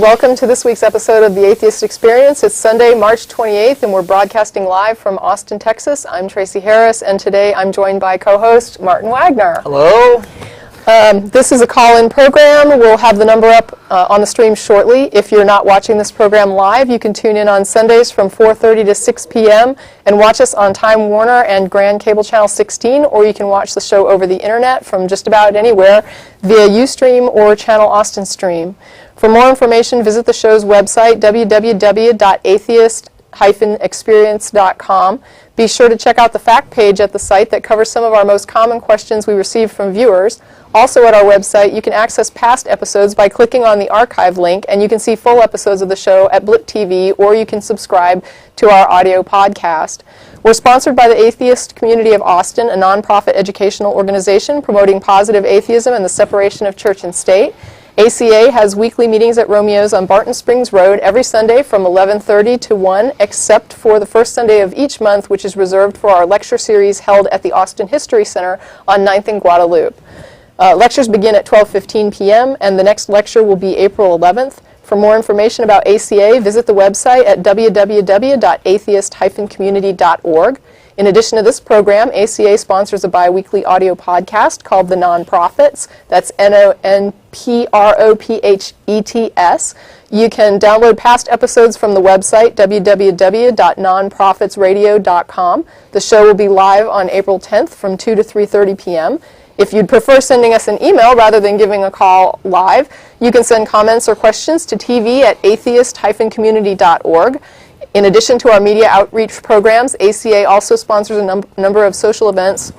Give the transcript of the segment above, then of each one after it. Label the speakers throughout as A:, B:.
A: and welcome to this week's episode of the Atheist Experience. It's Sunday, March 28th, and we're broadcasting live from Austin, Texas. I'm Tracy Harris, and today I'm joined by co-host Martin Wagner.
B: Hello.
A: This is a call-in program. We'll have the number up on the stream shortly. If you're not watching this program live, you can tune in on Sundays from 4:30 to 6 p.m. and watch us on Time Warner and Grand Cable Channel 16, or you can watch the show over the internet from just about anywhere via Ustream or Channel Austin Stream. For more information, visit the show's website, www.atheist-experience.com. Be sure to check out the fact page at the site that covers some of our most common questions we receive from viewers. Also at our website, you can access past episodes by clicking on the archive link, and you can see full episodes of the show at Blip TV, or you can subscribe to our audio podcast. We're sponsored by the Atheist Community of Austin, a nonprofit educational organization promoting positive atheism and the separation of church and state. ACA has weekly meetings at Romeo's on Barton Springs Road every Sunday from 11:30 to 1, except for the first Sunday of each month, which is reserved for our lecture series held at the Austin History Center on 9th and Guadalupe. Lectures begin at 12:15 p.m., and the next lecture will be April 11th. For more information about ACA, visit the website at www.atheist-community.org. In addition to this program, ACA sponsors a bi-weekly audio podcast called The Non-Prophets. That's NONPROPHETS. You can download past episodes from the website, www.nonprofitsradio.com. The show will be live on April 10th from 2 to 3:30 p.m. If you'd prefer sending us an email rather than giving a call live, you can send comments or questions to tv@atheist-community.org. In addition to our media outreach programs, ACA also sponsors a number of social events,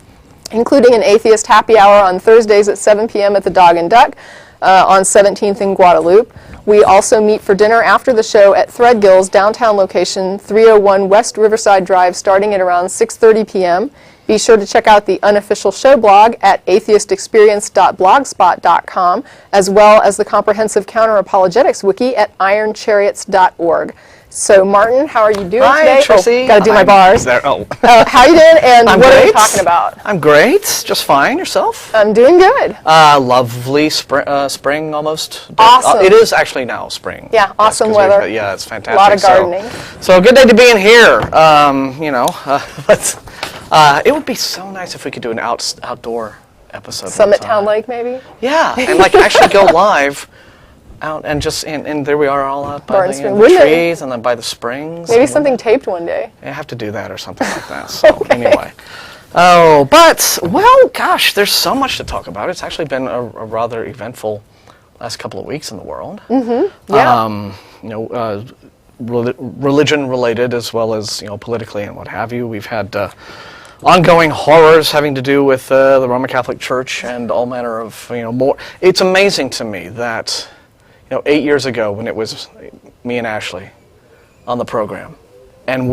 A: including an Atheist Happy Hour on Thursdays at 7 p.m. at the Dog and Duck on 17th in Guadalupe. We also meet for dinner after the show at Threadgill's downtown location, 301 West Riverside Drive, starting at around 6:30 p.m. Be sure to check out the unofficial show blog at atheistexperience.blogspot.com, as well as the comprehensive counter-apologetics wiki at ironchariots.org. So, Martin, how are you doing today?
B: Hi, Tracy.
A: Got to do my bars.
B: How
A: you doing, and
B: I'm
A: what
B: great.
A: are we talking about?
B: I'm great. Just fine. Yourself?
A: I'm doing good.
B: Lovely spring almost.
A: Awesome.
B: It is actually now spring.
A: Yeah, awesome
B: Yes,
A: weather.
B: Yeah, it's fantastic.
A: A lot of gardening.
B: So a good day to be in here. But it would be so nice if we could do an outdoor episode.
A: Summit Town Lake, maybe?
B: Yeah, and actually go live out and just, and there we are all out by the trees and then by the springs.
A: Maybe something taped one day.
B: I have to do that or something like that. So anyway. Oh, but, well, gosh, there's so much to talk about. It's actually been a rather eventful last couple of weeks in the world.
A: Mm-hmm. Yeah.
B: Religion related as well as, politically and what have you. We've had ongoing horrors having to do with the Roman Catholic Church and all manner of, more. It's amazing to me that 8 years ago when it was me and Ashley on the program, and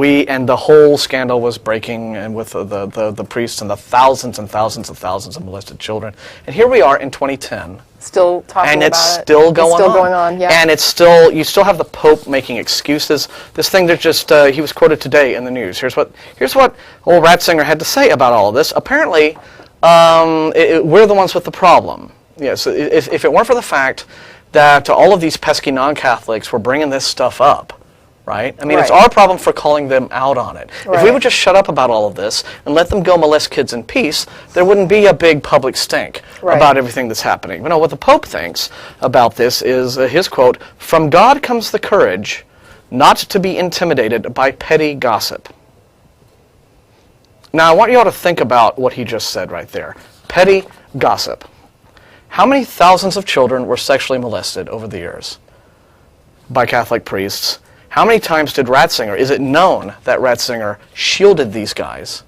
B: the whole scandal was breaking, and with the priests and the thousands and thousands and thousands of molested children, and here we are in 2010,
A: still talking
B: and
A: about
B: it's
A: it.
B: still going on.
A: It's still going on, yeah.
B: And you still have the Pope making excuses. This thing that just he was quoted today in the news. Here's what old Ratzinger had to say about all of this. Apparently, we're the ones with the problem. Yes, if it weren't for the fact that all of these pesky non-Catholics were bringing this stuff up, right? I mean, It's our problem for calling them out on it. Right. If we would just shut up about all of this and let them go molest kids in peace, there wouldn't be a big public stink about everything that's happening. What the Pope thinks about this is his quote, "From God comes the courage not to be intimidated by petty gossip." Now, I want you all to think about what he just said right there. Petty gossip. How many thousands of children were sexually molested over the years by Catholic priests? How many times is it known that Ratzinger shielded these guys,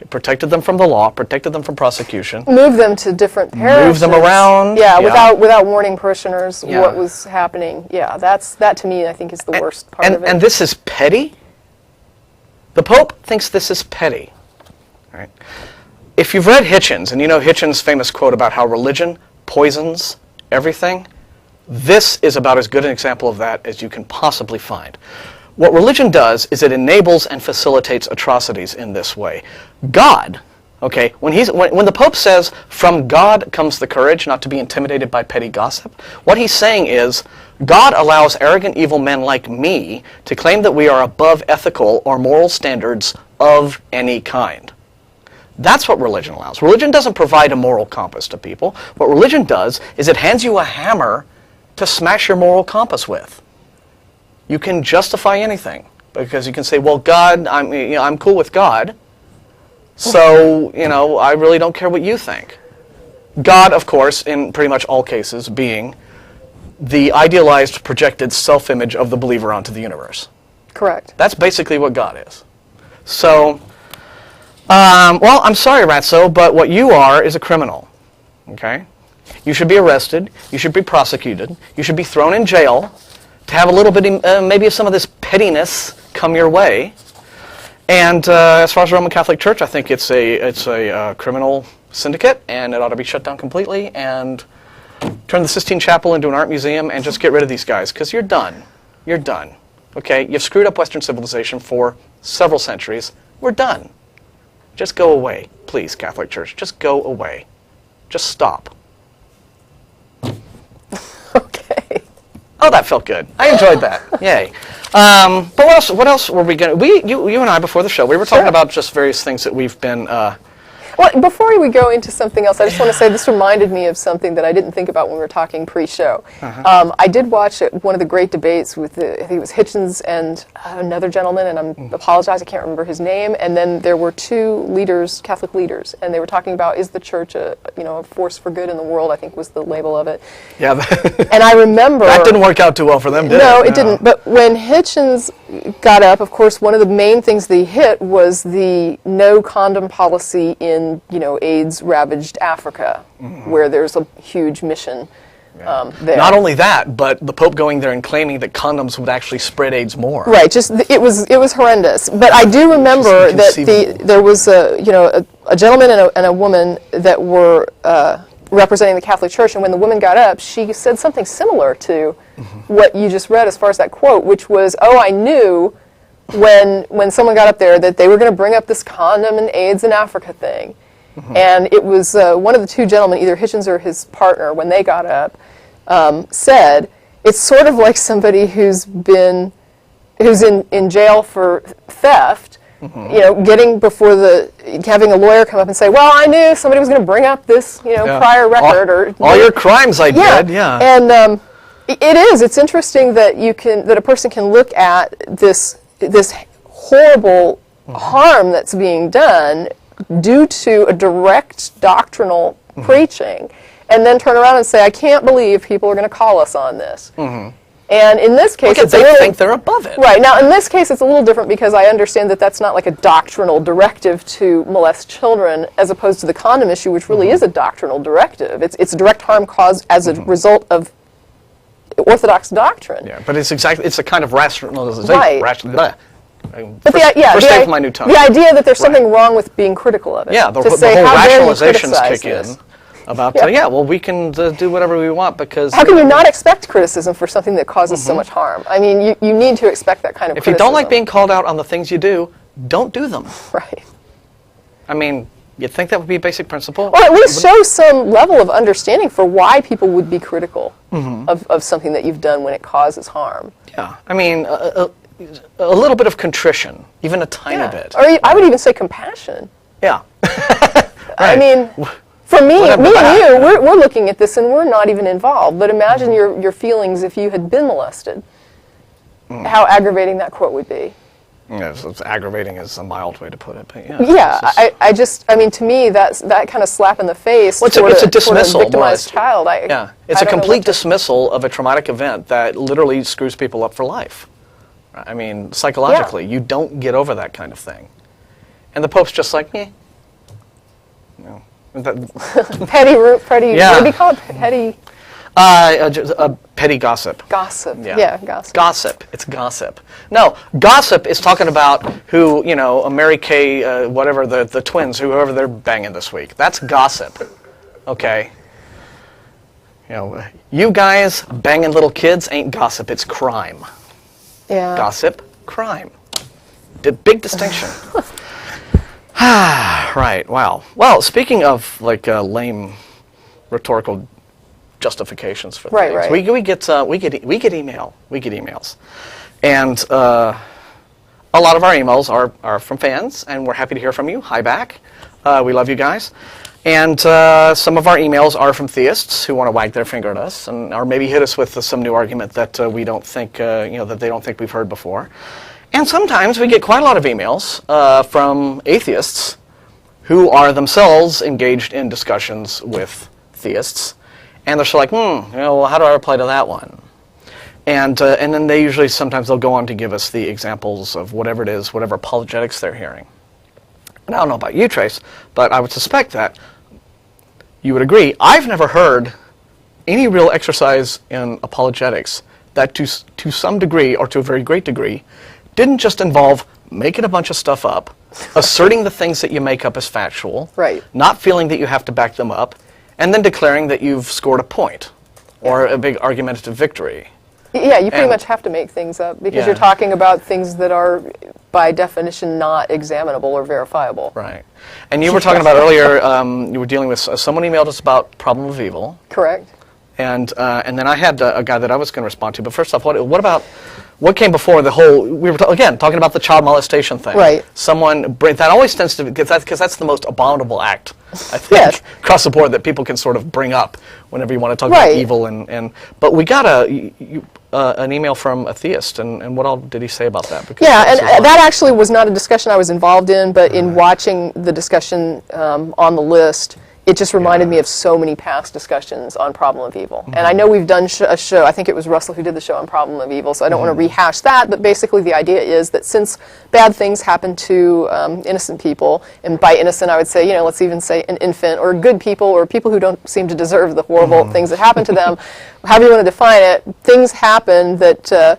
B: protected them from the law, protected them from prosecution?
A: Moved them to different parishes.
B: Moved them around.
A: Yeah, without warning parishioners what was happening. Yeah, that to me I think is the worst part of it.
B: And this is petty? The Pope thinks this is petty. Right? If you've read Hitchens, and you know Hitchens' famous quote about how religion poisons everything, this is about as good an example of that as you can possibly find. What religion does is it enables and facilitates atrocities in this way. God, Okay, when the Pope says, "From God comes the courage not to be intimidated by petty gossip," what he's saying is, God allows arrogant, evil men like me to claim that we are above ethical or moral standards of any kind. That's what religion allows. Religion doesn't provide a moral compass to people. What religion does is it hands you a hammer to smash your moral compass with. You can justify anything because you can say, "Well, God, I'm cool with God, so I really don't care what you think." God, of course, in pretty much all cases, being the idealized, projected self-image of the believer onto the universe.
A: Correct.
B: That's basically what God is. So, well, I'm sorry, Ratso, but what you are is a criminal. Okay? You should be arrested. You should be prosecuted. You should be thrown in jail to have a little bit, maybe some of this pettiness come your way. And as far as the Roman Catholic Church, I think it's a criminal syndicate, and it ought to be shut down completely, and turn the Sistine Chapel into an art museum, and just get rid of these guys, because you're done. You're done. Okay? You've screwed up Western civilization for several centuries. We're done. Just go away. Please, Catholic Church. Just go away. Just stop.
A: Okay.
B: Oh, that felt good. I enjoyed that. Yay. But what else were we going to... You and I, before the show, we were talking about just various things that we've been...
A: Well, before we go into something else, I just want to say this reminded me of something that I didn't think about when we were talking pre-show. I did watch one of the great debates with, I think it was Hitchens and another gentleman, and I apologize, I can't remember his name, and then there were two leaders, Catholic leaders, and they were talking about, is the church a force for good in the world, I think was the label of it. Yeah. And I remember...
B: That didn't work out too well for them, did it?
A: No, it didn't. But when Hitchens got up, of course, one of the main things that he hit was the no condom policy in, AIDS-ravaged Africa, where there's a huge mission there.
B: Not only that, but the Pope going there and claiming that condoms would actually spread AIDS more.
A: Right. Just it was horrendous. But I do remember that there was a gentleman and a woman that were representing the Catholic Church, and when the woman got up, she said something similar to what you just read as far as that quote, which was, "Oh, I knew when someone got up there that they were going to bring up this condom and AIDS in Africa thing." And it was one of the two gentlemen, either Hitchens or his partner, when they got up, said, it's sort of like somebody who's in jail for theft, getting before having a lawyer come up and say, "Well, I knew somebody was going to bring up this, prior record."
B: All your crimes I did, yeah.
A: And it's interesting that that a person can look at this horrible harm that's being done due to a direct doctrinal preaching, and then turn around and say, "I can't believe people are going to call us on this." And in this case,
B: they think they're above it.
A: Right. Now, in this case, it's a little different because I understand that that's not like a doctrinal directive to molest children, as opposed to the condom issue, which really is a doctrinal directive. It's a direct harm caused as a result of Orthodox doctrine.
B: Yeah, but it's a kind of rationalization.
A: Right. But the idea that there's something wrong with being critical of it.
B: Yeah, the whole rationalizations kick in about, we can do whatever we want because...
A: How can you not expect criticism for something that causes so much harm? I mean, you need to expect that kind of criticism.
B: If you don't like being called out on the things you do, don't do them.
A: Right.
B: I mean, you'd think that would be a basic principle?
A: Or at least show some level of understanding for why people would be critical of something that you've done when it causes harm.
B: Yeah, I mean... a little bit of contrition, even a tiny bit.
A: Or I would even say compassion.
B: Yeah.
A: Right. I mean, for me and you, we're looking at this and we're not even involved. But imagine your feelings if you had been molested. How aggravating that quote would be.
B: Yeah, it's aggravating is a mild way to put it, but
A: I mean, to me, that kind of slap in the face
B: it's a dismissal,
A: toward a victimized child.
B: It's a complete dismissal of a traumatic event that literally screws people up for life. I mean, psychologically, you don't get over that kind of thing. And the Pope's just like,
A: petty, what do you call it? Petty?
B: Petty gossip.
A: Gossip, gossip.
B: Gossip, it's gossip. No, gossip is talking about who, Mary Kay, whatever, the twins, whoever they're banging this week. That's gossip, okay? You guys banging little kids ain't gossip, it's crime.
A: Yeah.
B: Gossip, crime. Big distinction. Right. Wow. Well, speaking of like lame rhetorical justifications for
A: Right,
B: things,
A: right.
B: we get emails, and a lot of our emails are from fans, and we're happy to hear from you. Hi back. We love you guys. And some of our emails are from theists who want to wag their finger at us, or maybe hit us with some new argument that we don't think, that they don't think we've heard before. And sometimes we get quite a lot of emails from atheists who are themselves engaged in discussions with theists, and they're sort of like, well, how do I reply to that one? And then they usually, sometimes they'll go on to give us the examples of whatever it is, whatever apologetics they're hearing. And I don't know about you, Trace, but I would suspect that you would agree. I've never heard any real exercise in apologetics that to some degree, or to a very great degree, didn't just involve making a bunch of stuff up, asserting the things that you make up as factual,
A: Right.
B: not feeling that you have to back them up, and then declaring that you've scored a point or a big argumentative victory.
A: Yeah, you pretty much have to make things up because
B: Yeah.
A: you're talking about things that are, by definition, not examinable or verifiable.
B: Right. And you were talking about earlier, you were dealing with, someone emailed us about problem of evil.
A: Correct.
B: And then I had a guy that I was going to respond to. But first off, what came before the whole? We were again talking about the child molestation thing.
A: Right.
B: That always tends to because that's the most abominable act, I think,
A: Yes.
B: across the board that people can sort of bring up whenever you want to talk
A: Right.
B: about evil but we got an email from a theist, and what all did he say about that? Because
A: Yeah, and that actually was not a discussion I was involved in, but in watching the discussion on the list, it just reminded me of so many past discussions on Problem of Evil. And I know we've done a show, I think it was Russell who did the show on Problem of Evil, so I don't want to rehash that, but basically the idea is that since bad things happen to innocent people, and by innocent I would say, let's even say an infant, or good people, or people who don't seem to deserve the horrible things that happen to them, however you want to define it, things happen that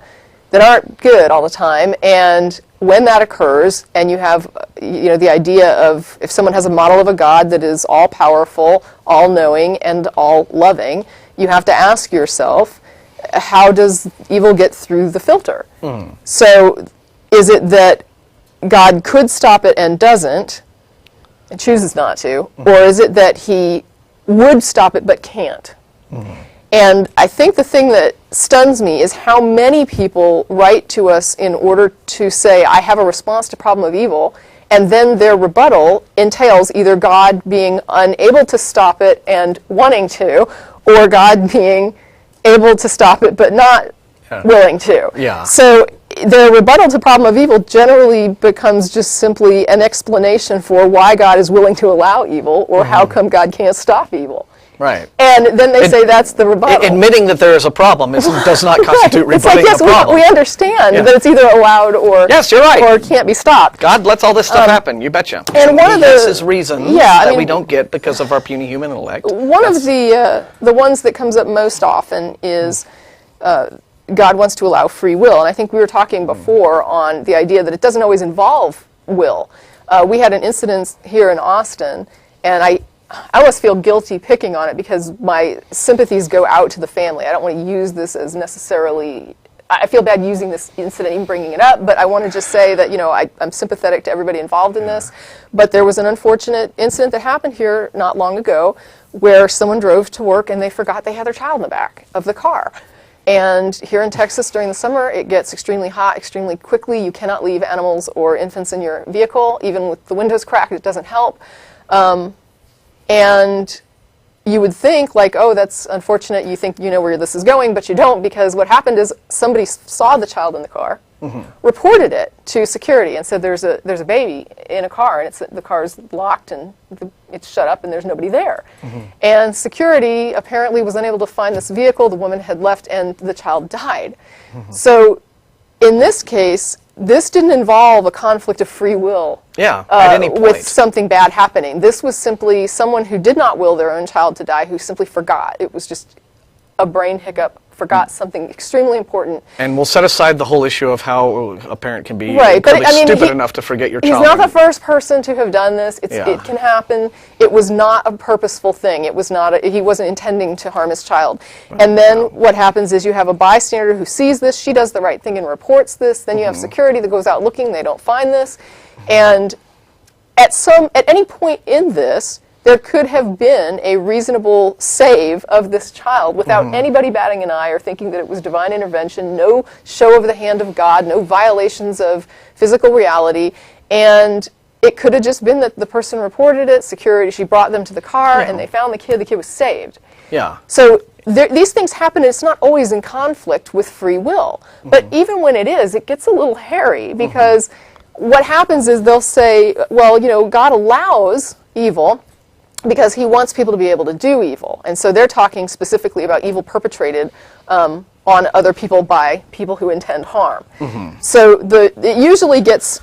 A: aren't good all the time, and when that occurs, and you have, the idea of if someone has a model of a God that is all-powerful, all-knowing, and all-loving, you have to ask yourself, how does evil get through the filter? So, is it that God could stop it and doesn't, and chooses not to, or is it that he would stop it but can't? And I think the thing that stuns me is how many people write to us in order to say, I have a response to problem of evil, and then their rebuttal entails either God being unable to stop it and wanting to, or God being able to stop it but not willing to.
B: Yeah.
A: So their rebuttal to problem of evil generally becomes just simply an explanation for why God is willing to allow evil, or how come God can't stop evil.
B: Right.
A: And then they say that's the rebuttal.
B: Admitting that there is a problem does not constitute
A: It's like,
B: rebutting
A: yes,
B: a problem.
A: we understand that it's either allowed or
B: Yes, you're right.
A: or can't be stopped.
B: God lets all this stuff happen, you betcha.
A: And one of
B: He has
A: the
B: his reasons
A: yeah, I
B: that
A: mean,
B: we don't get because of our puny human intellect.
A: One of the ones that comes up most often is God wants to allow free will, and I think we were talking before on the idea that it doesn't always involve will. We had an incident here in Austin, and I almost feel guilty picking on it because my sympathies go out to the family. I don't want to use this as necessarily, I feel bad using this incident, even bringing it up, but I want to just say that, I'm sympathetic to everybody involved in this. But there was an unfortunate incident that happened here not long ago where someone drove to work and they forgot they had their child in the back of the car. And here in Texas during the summer, it gets extremely hot extremely quickly. You cannot leave animals or infants in your vehicle. Even with the windows cracked, it doesn't help. And you would think, like, oh, that's unfortunate, you think you know where this is going, but you don't, because what happened is somebody saw the child in the car, reported it to security, and said there's a baby in a car, and the car's locked, and it's shut up, and there's nobody there. And security apparently was unable to find this vehicle, the woman had left, and the child died. So in this case, this didn't involve a conflict of free will
B: at any point.
A: with something bad happening. This was simply someone who did not will their own child to die, who simply forgot. It was just a brain hiccup, forgot something extremely important.
B: And we'll set aside the whole issue of how a parent can be stupid enough to forget your child.
A: He's not the first person to have done this. It can happen. It was not a purposeful thing. It was not. He wasn't intending to harm his child. And then what happens is you have a bystander who sees this. She does the right thing and reports this. Then you have security that goes out looking. They don't find this. And at any point in this, there could have been a reasonable save of this child without anybody batting an eye or thinking that it was divine intervention, no show of the hand of God, no violations of physical reality, and it could have just been that the person reported it, security, she brought them to the car, and they found the kid was saved.
B: Yeah.
A: So these things happen, and it's not always in conflict with free will. But even when it is, it gets a little hairy, because what happens is they'll say, well, God allows evil because he wants people to be able to do evil. And so they're talking specifically about evil perpetrated on other people by people who intend harm. So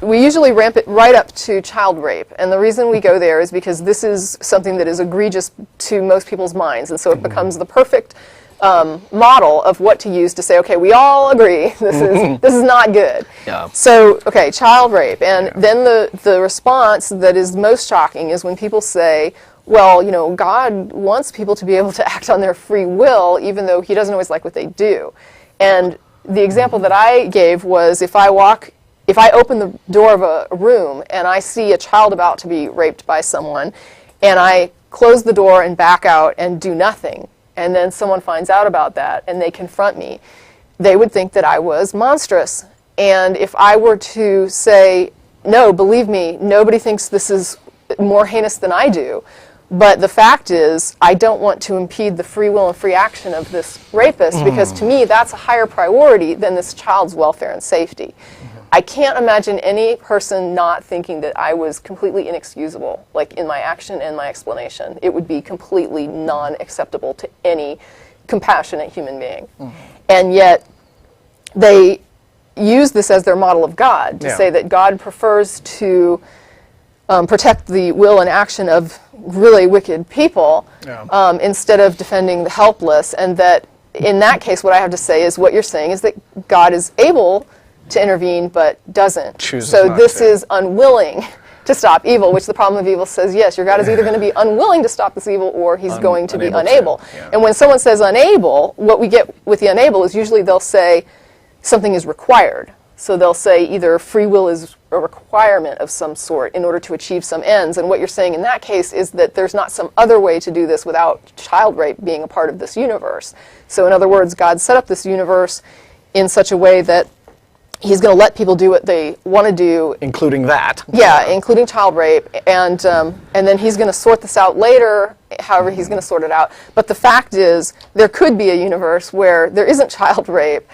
A: we usually ramp it right up to child rape. And the reason we go there is because this is something that is egregious to most people's minds. And so it becomes the perfect model of what to use to say, okay, we all agree this is not good.
B: Yeah.
A: So, okay, child rape. And then the response that is most shocking is when people say, well, God wants people to be able to act on their free will, even though he doesn't always like what they do. And the example that I gave was if I open the door of a room and I see a child about to be raped by someone, and I close the door and back out and do nothing, and then someone finds out about that and they confront me, they would think that I was monstrous. And if I were to say, no, believe me, nobody thinks this is more heinous than I do, but the fact is, I don't want to impede the free will and free action of this rapist, because to me, that's a higher priority than this child's welfare and safety. I can't imagine any person not thinking that I was completely inexcusable, like in my action and my explanation. It would be completely non-acceptable to any compassionate human being. And yet, they use this as their model of God, to say that God prefers to protect the will and action of really wicked people instead of defending the helpless, and that in that case what I have to say is what you're saying is that God is able to intervene but doesn't. So this is unwilling to stop evil, which the problem of evil says, yes, your God is either going to be unwilling to stop this evil or he's going to be unable. And when someone says unable, what we get with the unable is usually they'll say something is required. So they'll say either free will is a requirement of some sort in order to achieve some ends. And what you're saying in that case is that there's not some other way to do this without child rape being a part of this universe. So in other words, God set up this universe in such a way that he's going to let people do what they want to do.
B: Including that.
A: Yeah, including child rape. And then he's going to sort this out later, however he's going to sort it out. But the fact is, there could be a universe where there isn't child rape,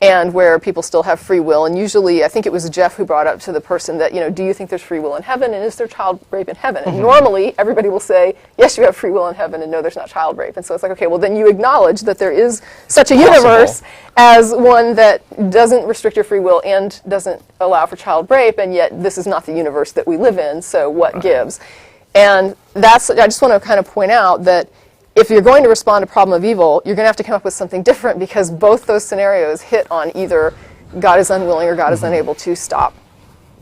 A: and where people still have free will. And usually, I think it was Jeff who brought up to the person that, do you think there's free will in heaven, and is there child rape in heaven? And normally, everybody will say, yes, you have free will in heaven, and no, there's not child rape. And so it's like, okay, well, then you acknowledge that there is such a universe as one that doesn't restrict your free will and doesn't allow for child rape, and yet this is not the universe that we live in, so what gives? And I just want to kind of point out that if you're going to respond to problem of evil, you're going to have to come up with something different, because both those scenarios hit on either God is unwilling or God is unable to stop,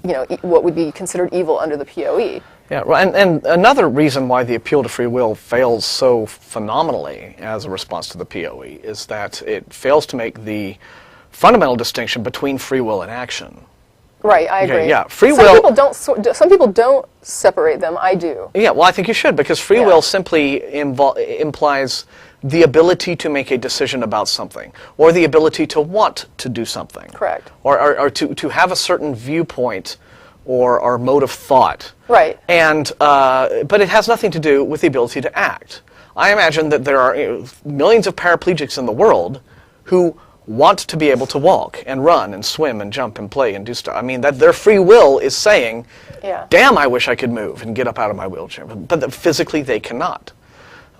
A: what would be considered evil under the POE.
B: Yeah, and another reason why the appeal to free will fails so phenomenally as a response to the POE is that it fails to make the fundamental distinction between free will and action.
A: Right, I agree.
B: Yeah, free
A: some
B: will.
A: Some people don't separate them. I do.
B: Yeah, well, I think you should, because free will simply implies the ability to make a decision about something, or the ability to want to do something.
A: Correct.
B: Or to have a certain viewpoint or mode of thought.
A: Right.
B: And but it has nothing to do with the ability to act. I imagine that there are millions of paraplegics in the world who want to be able to walk and run and swim and jump and play and do stuff. I mean, that their free will is saying, damn, I wish I could move and get up out of my wheelchair. But that physically they cannot.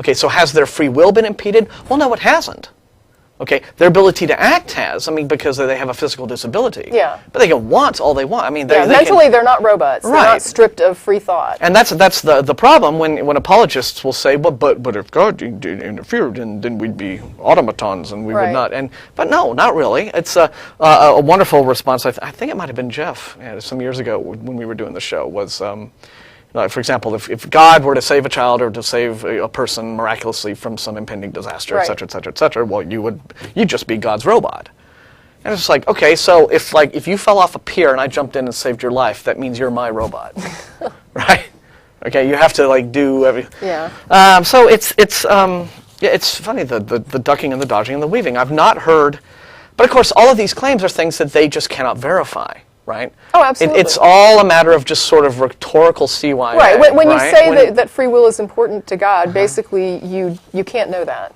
B: Okay, so has their free will been impeded? Well, no, it hasn't. Okay, their ability to act has, because they have a physical disability.
A: Yeah.
B: But they can want all they want. I mean,
A: mentally they're not robots.
B: Right.
A: They're not stripped of free thought.
B: And that's the problem when apologists will say, well, but if God interfered, then we'd be automatons and we would not. But no, not really. It's a wonderful response. I think it might have been Jeff some years ago when we were doing the show was. For example, if God were to save a child or to save a person miraculously from some impending disaster, et cetera, well, you'd just be God's robot. And it's like, okay, so if you fell off a pier and I jumped in and saved your life, that means you're my robot, right? Okay, you have to like do everything.
A: Yeah.
B: So yeah, it's funny the ducking and the dodging and the weaving. I've not heard, but of course all of these claims are things that they just cannot verify, right?
A: Oh, absolutely.
B: It's all a matter of just sort of rhetorical CYA.
A: Right. When you
B: right?
A: say that free will is important to God, basically you can't know that.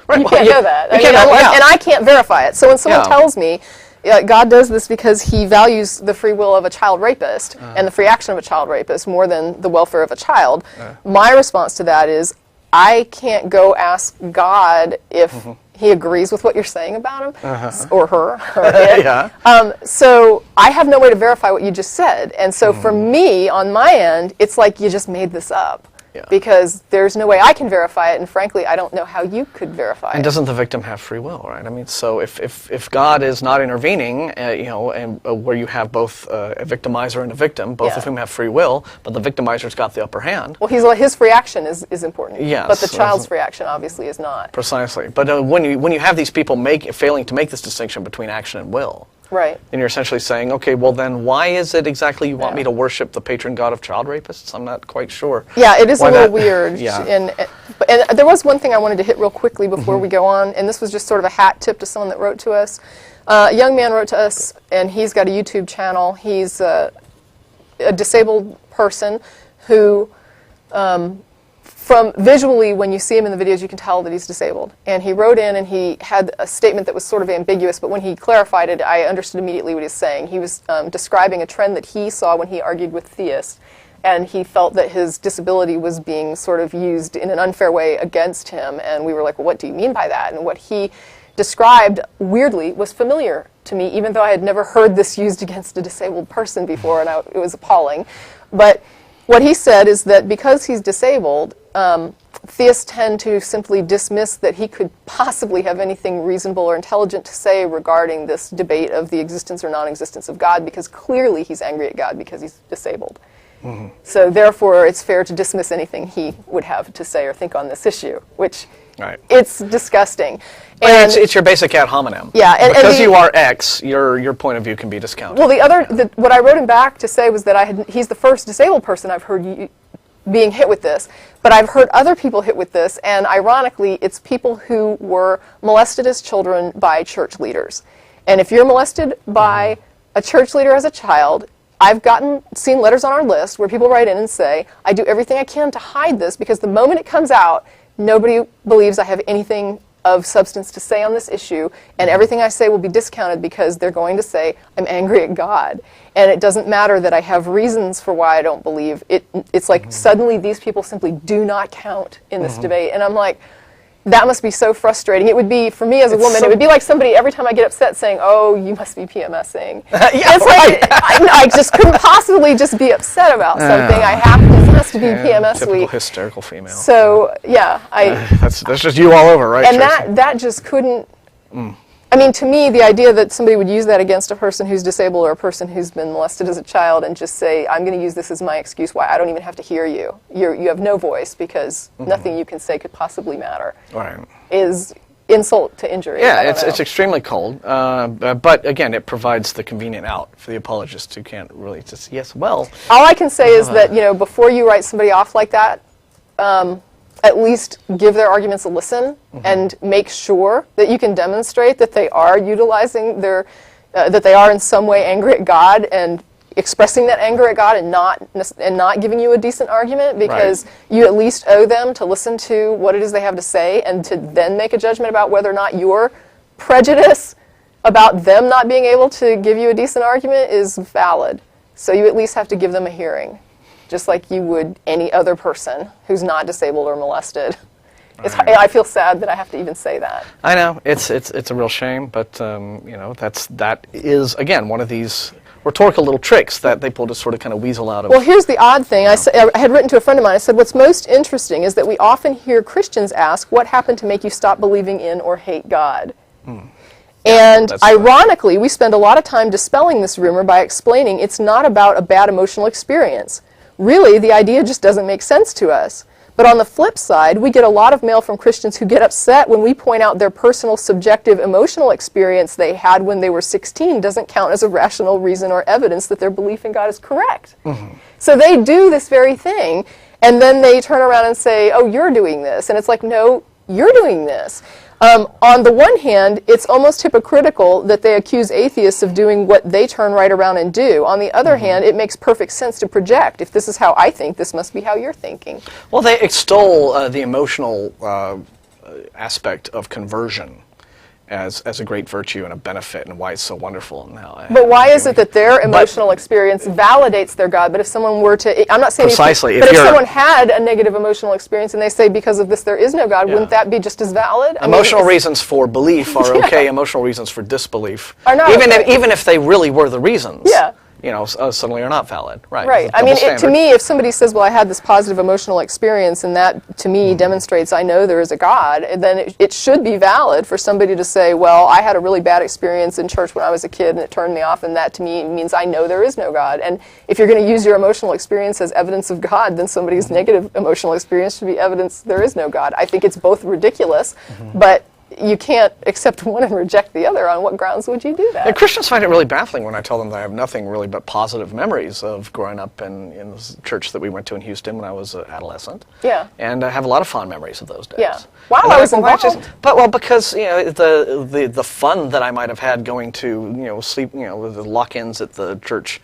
B: Right,
A: You
B: well,
A: can't
B: yeah,
A: know that.
B: you can't know, yeah.
A: And I can't verify it. So when someone
B: Yeah.
A: tells me God does this because he values the free will of a child rapist and the free action of a child rapist more than the welfare of a child, my response to that is I can't go ask God if he agrees with what you're saying about him or her or it.
B: Yeah.
A: So I have no way to verify what you just said. And so for me, on my end, it's like you just made this up.
B: Yeah.
A: Because there's no way I can verify it, and frankly, I don't know how you could verify it.
B: And doesn't the victim have free will, right? I mean, so if God is not intervening, you know, and where you have both a victimizer and a victim, both of whom have free will, but the victimizer's got the upper hand.
A: Well, his free action is important.
B: Yes,
A: but the child's free action obviously is not.
B: Precisely. But when you have these people failing to make this distinction between action and will,
A: right?
B: then you're essentially saying, okay, well then why is it exactly you want me to worship the patron god of child rapists? I'm not quite sure.
A: Yeah, it is
B: why
A: a little
B: that,
A: weird.
B: Yeah.
A: And there was one thing I wanted to hit real quickly before we go on, and this was just sort of a hat tip to someone that wrote to us. A young man wrote to us, and he's got a YouTube channel. He's a disabled person who, from visually, when you see him in the videos, you can tell that he's disabled. And he wrote in, and he had a statement that was sort of ambiguous, but when he clarified it, I understood immediately what he was saying. He was describing a trend that he saw when he argued with theists, and he felt that his disability was being sort of used in an unfair way against him. And we were like, well, what do you mean by that? And what he described, weirdly, was familiar to me, even though I had never heard this used against a disabled person before, and it was appalling. But what he said is that because he's disabled, theists tend to simply dismiss that he could possibly have anything reasonable or intelligent to say regarding this debate of the existence or non-existence of God, because clearly he's angry at God because he's disabled. So therefore, it's fair to dismiss anything he would have to say or think on this issue, which it's disgusting.
B: And it's your basic ad hominem.
A: Yeah, and
B: because you are X, your point of view can be discounted.
A: Well, what I wrote him back to say was that he's the first disabled person I've heard being hit with this, but I've heard other people hit with this, and ironically, it's people who were molested as children by church leaders. And if you're molested by a church leader as a child, I've seen letters on our list where people write in and say, I do everything I can to hide this because the moment it comes out, nobody believes I have anything of substance to say on this issue, and everything I say will be discounted because they're going to say I'm angry at God. And it doesn't matter that I have reasons for why I don't believe. It's like suddenly these people simply do not count in this debate. And I'm like, that must be so frustrating. It would be, for me as a woman, it would be like somebody every time I get upset saying, oh, you must be PMSing. It's like, I just couldn't possibly just be upset about something. It has to be PMS
B: typical
A: week.
B: hysterical female.
A: So, yeah.
B: That's just you all over, right?
A: And that just couldn't, I mean, to me, the idea that somebody would use that against a person who's disabled or a person who's been molested as a child and just say, I'm going to use this as my excuse why I don't even have to hear you. You have no voice because nothing you can say could possibly matter.
B: Right.
A: Is insult to injury.
B: Yeah, it's extremely cold. But again, it provides the convenient out for the apologists who can't really just, yes, well.
A: All I can say is that, before you write somebody off like that, at least give their arguments a listen and make sure that you can demonstrate that they are utilizing that they are in some way angry at God and expressing that anger at God and not giving you a decent argument, because you at least owe them to listen to what it is they have to say and to then make a judgment about whether or not your prejudice about them not being able to give you a decent argument is valid. So you at least have to give them a hearing, just like you would any other person who's not disabled or molested. I feel sad that I have to even say that. I know, it's a real shame, but that is again one of these rhetorical little tricks that they pull to sort of kind of weasel out of. Well, here's the odd thing. I had written to a friend of mine. I said, what's most interesting is that we often hear Christians ask, what happened to make you stop believing in or hate God? And ironically, we spend a lot of time dispelling this rumor by explaining it's not about a bad emotional experience. Really, the idea just doesn't make sense to us. But on the flip side, we get a lot of mail from Christians who get upset when we point out their personal subjective emotional experience they had when they were 16 doesn't count as a rational reason or evidence that their belief in God is correct. So they do this very thing, and then they turn around and say, oh, you're doing this. And it's like, no, you're doing this. On the one hand, it's almost hypocritical that they accuse atheists of doing what they turn right around and do. On the other hand, it makes perfect sense to project. If this is how I think, this must be how you're thinking.
B: Well, they extol the emotional aspect of conversion as a great virtue and a benefit, and why it's so wonderful.
A: But why is it that their emotional experience validates their God? But if someone were to, I'm not saying,
B: precisely,
A: but if someone had a negative emotional experience and they say because of this there is no God, wouldn't that be just as valid?
B: Emotional reasons for belief are okay. Emotional reasons for disbelief
A: are not
B: even if they really were the reasons.
A: Yeah.
B: Suddenly are not valid. Right.
A: Right. I mean, to me, if somebody says, well, I had this positive emotional experience, and that, to me, demonstrates I know there is a God, then it should be valid for somebody to say, well, I had a really bad experience in church when I was a kid, and it turned me off, and that, to me, means I know there is no God. And if you're going to use your emotional experience as evidence of God, then somebody's negative emotional experience should be evidence there is no God. I think it's both ridiculous, but you can't accept one and reject the other. On what grounds would you do that?
B: And Christians find it really baffling when I tell them that I have nothing really but positive memories of growing up in the church that we went to in Houston when I was an adolescent.
A: Yeah.
B: And I have a lot of fond memories of those days.
A: Yeah. Wow, I was involved.
B: Because the fun that I might have had going to sleep with the lock-ins at the church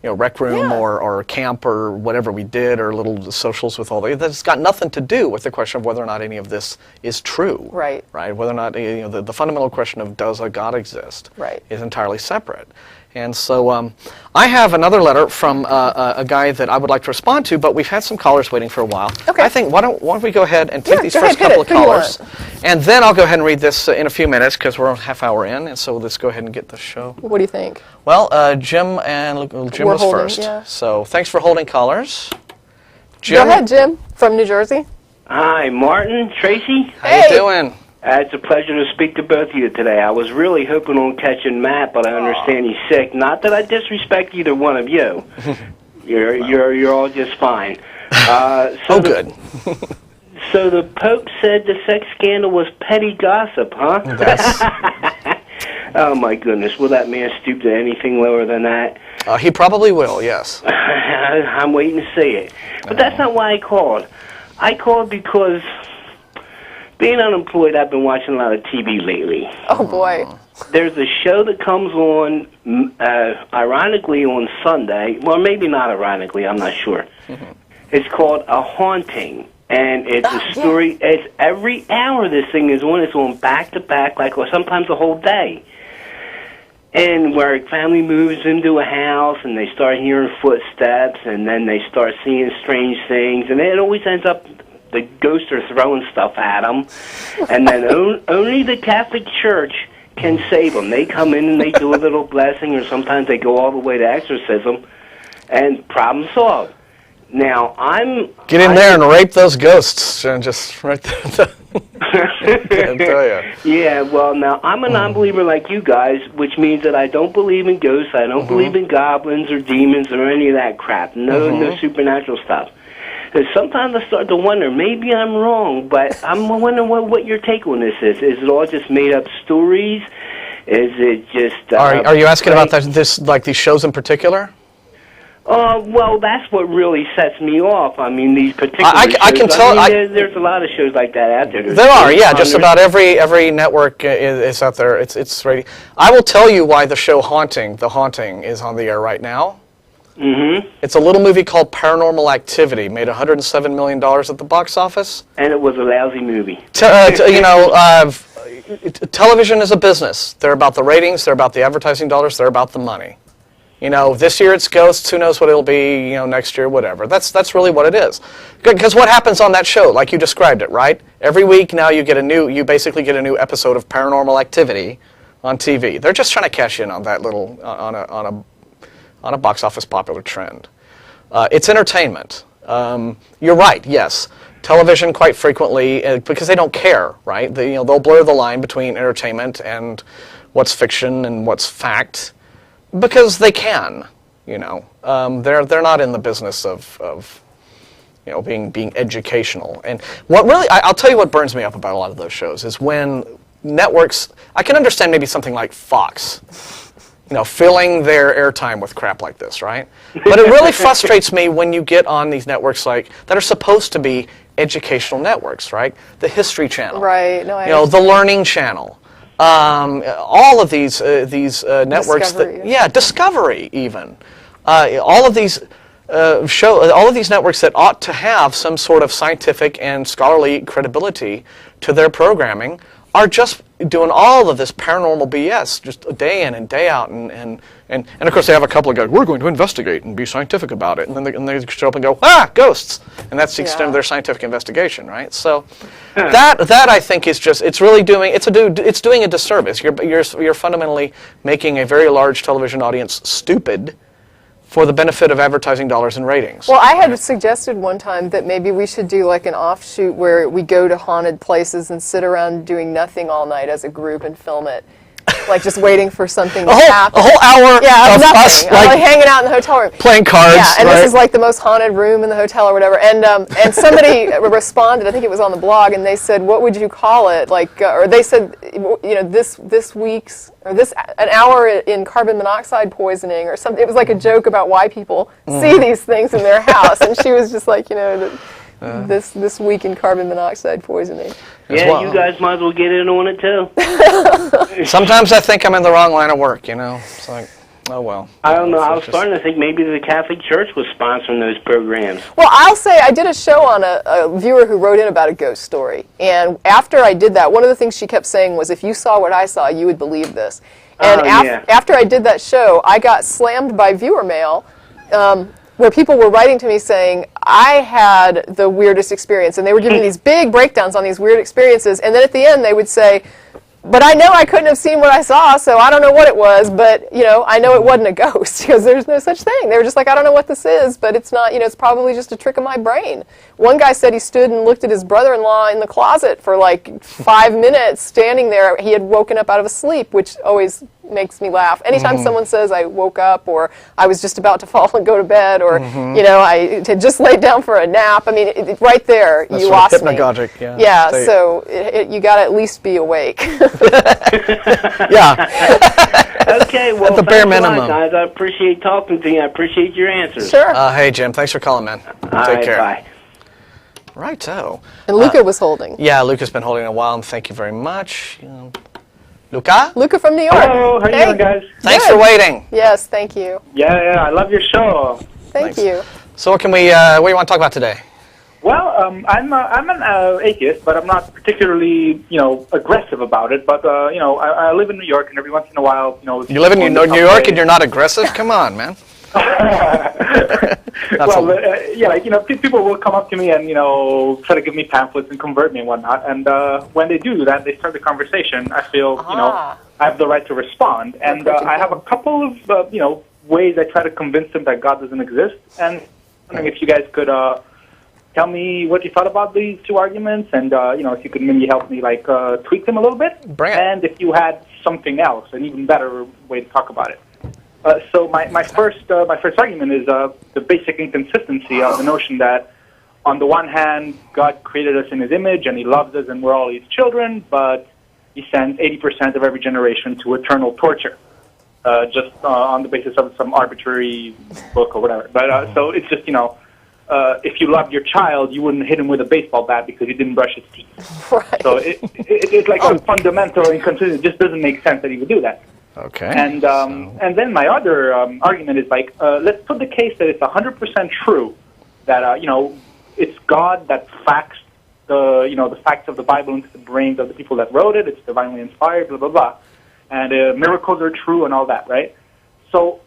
B: rec room or camp or whatever we did, or little socials with all that's got nothing to do with the question of whether or not any of this is true.
A: Right.
B: Right. Whether or not the fundamental question of does a God exist is entirely separate. And so I have another letter from a guy that I would like to respond to, but we've had some callers waiting for a while.
A: Okay.
B: I think why don't we go ahead and take these first couple of callers, and then I'll go ahead and read this in a few minutes because we're a half hour in, and so let's go ahead and get the show.
A: What do you think?
B: Well, Jim was first.
A: Yeah.
B: So thanks for holding callers. Jim.
A: Go ahead, Jim, from New Jersey.
C: Hi, Martin, Tracy.
B: How you doing?
C: It's a pleasure to speak to both of you today. I was really hoping on catching Matt, but I understand he's sick. Not that I disrespect either one of you. You're all just fine.
B: Good.
C: So the Pope said the sex scandal was petty gossip, huh?
B: Yes.
C: Oh my goodness, will that man stoop to anything lower than that?
B: He probably will, yes.
C: I'm waiting to see it. But that's not why I called. I called because, being unemployed, I've been watching a lot of TV lately.
A: Oh, boy.
C: There's a show that comes on, ironically, on Sunday. Well, maybe not ironically, I'm not sure. It's called A Haunting. And it's a story. Yeah. It's every hour this thing is on. It's on back-to-back, like sometimes a whole day. And where a family moves into a house, and they start hearing footsteps, and then they start seeing strange things. And it always ends up the ghosts are throwing stuff at them, and then only the Catholic Church can save them. They come in and they do a little blessing, or sometimes they go all the way to exorcism, and problem solved. Now, Get in there and rape those ghosts, and just right there. Can't tell you. Yeah, well, now, I'm a non-believer like you guys, which means that I don't believe in ghosts, I don't believe in goblins or demons or any of that crap. No supernatural stuff. Sometimes I start to wonder, maybe I'm wrong, but I'm wondering what your take on this is. Is it all just made-up stories? Is it just...
B: Are you asking about these shows in particular?
C: Well, that's what really sets me off. I mean, these particular shows.
B: I can tell...
C: there's a lot of shows like that out there.
B: There are, yeah. Just about every network is out there. It's ready. I will tell you why the show The Haunting, is on the air right now. It's a little movie called Paranormal Activity, made $107 million at the box office.
C: And it was a lousy movie.
B: Television is a business. They're about the ratings, they're about the advertising dollars, they're about the money. This year it's ghosts, who knows what it'll be, next year, whatever. That's really what it is. Because what happens on that show, like you described it, right? Every week now you basically get a new episode of Paranormal Activity on TV. They're just trying to cash in on that little, on a box office popular trend. It's entertainment. You're right, yes. Television quite frequently, because they don't care, right? They'll blur the line between entertainment and what's fiction and what's fact, because they can. They're not in the business of being educational. And what really, I'll tell you what burns me up about a lot of those shows is when networks, I can understand maybe something like Fox, filling their airtime with crap like this, right? But it really frustrates me when you get on these networks that are supposed to be educational networks, right? The History Channel,
A: right?
B: No, the Learning Channel, all of these networks
A: Discovery.
B: Discovery even, all of these all of these networks that ought to have some sort of scientific and scholarly credibility to their programming are just doing all of this paranormal BS just day in and day out, and of course they have a couple of guys, we're going to investigate and be scientific about it, and then they show up and go, ghosts, and that's the extent of their scientific investigation, right? So that I think is just, it's really doing, it's doing a disservice. You're fundamentally making a very large television audience stupid for the benefit of advertising dollars and ratings.
A: Well, I had suggested one time that maybe we should do like an offshoot where we go to haunted places and sit around doing nothing all night as a group and film it. Like just waiting for something to happen.
B: A whole hour of
A: nothing.
B: us
A: Like hanging out in the hotel room.
B: Playing cards.
A: Yeah, and
B: right?
A: This is like the most haunted room in the hotel or whatever. And somebody responded, I think it was on the blog, and they said, what would you call it? Like, or they said, this week's, or an hour in carbon monoxide poisoning or something. It was like a joke about why people see these things in their house. And she was just like, this week in carbon monoxide poisoning.
C: Yeah, you guys might as well get in on it too.
B: Sometimes I think I'm in the wrong line of work, It's like, oh well.
C: I don't know. I was starting to think maybe the Catholic Church was sponsoring those programs.
A: Well, I'll say I did a show on a viewer who wrote in about a ghost story. And after I did that, one of the things she kept saying was, if you saw what I saw, you would believe this. And after I did that show, I got slammed by viewer mail where people were writing to me saying, I had the weirdest experience. And they were giving these big breakdowns on these weird experiences. And then at the end, they would say, but I know I couldn't have seen what I saw, so I don't know what it was, but, I know it wasn't a ghost, because there's no such thing. They were just like, I don't know what this is, but it's not, it's probably just a trick of my brain. One guy said he stood and looked at his brother-in-law in the closet for like 5 minutes, standing there. He had woken up out of a sleep, which always makes me laugh. Anytime someone says I woke up, or I was just about to fall and go to bed, or, I had just laid down for a nap, I mean, right there,
B: that's
A: you lost me.
B: Hypnagogic,
A: Yeah, so you got to at least be awake.
B: Yeah.
C: Okay, well,
B: at the bare minimum.
C: lot, guys. I appreciate talking to you. I appreciate your answers.
A: Sure.
B: Hey, Jim, thanks for calling, man. Take care.
C: Bye.
B: Righto.
A: And Luca was holding.
B: Yeah, Luca's been holding a while, and thank you very much. Luca?
A: Luca from New York.
D: Hello, how you doing, guys?
B: Thanks for waiting.
A: Yes, thank you.
D: Yeah, I love your show.
A: Thank you.
B: So what do you want to talk about today?
D: Well, I'm an atheist, but I'm not particularly, aggressive about it. But I live in New York, and every once in a while,
B: You live in New York and you're not aggressive? Come on, man.
D: People will come up to me and try to give me pamphlets and convert me and whatnot. And when they do that, they start the conversation. I feel I have the right to respond, and I have a couple of ways I try to convince them that God doesn't exist. And I'm wondering if you guys could tell me what you thought about these two arguments, and if you could maybe help me tweak them a little bit.
B: Bring it.
D: And if you had something else, an even better way to talk about it. So my first argument is the basic inconsistency of the notion that, on the one hand, God created us in His image and He loves us and we're all His children, but He sends 80% of every generation to eternal torture, just on the basis of some arbitrary book or whatever. But so it's just if you loved your child, you wouldn't hit him with a baseball bat because he didn't brush his teeth.
A: Right.
D: So it's like a fundamental inconsistency. It just doesn't make sense that He would do that.
B: Okay.
D: And then my other argument is let's put the case that it's 100% true that it's God that faxed the facts of the Bible into the brains of the people that wrote it. It's divinely inspired, blah blah blah, and miracles are true and all that, right? So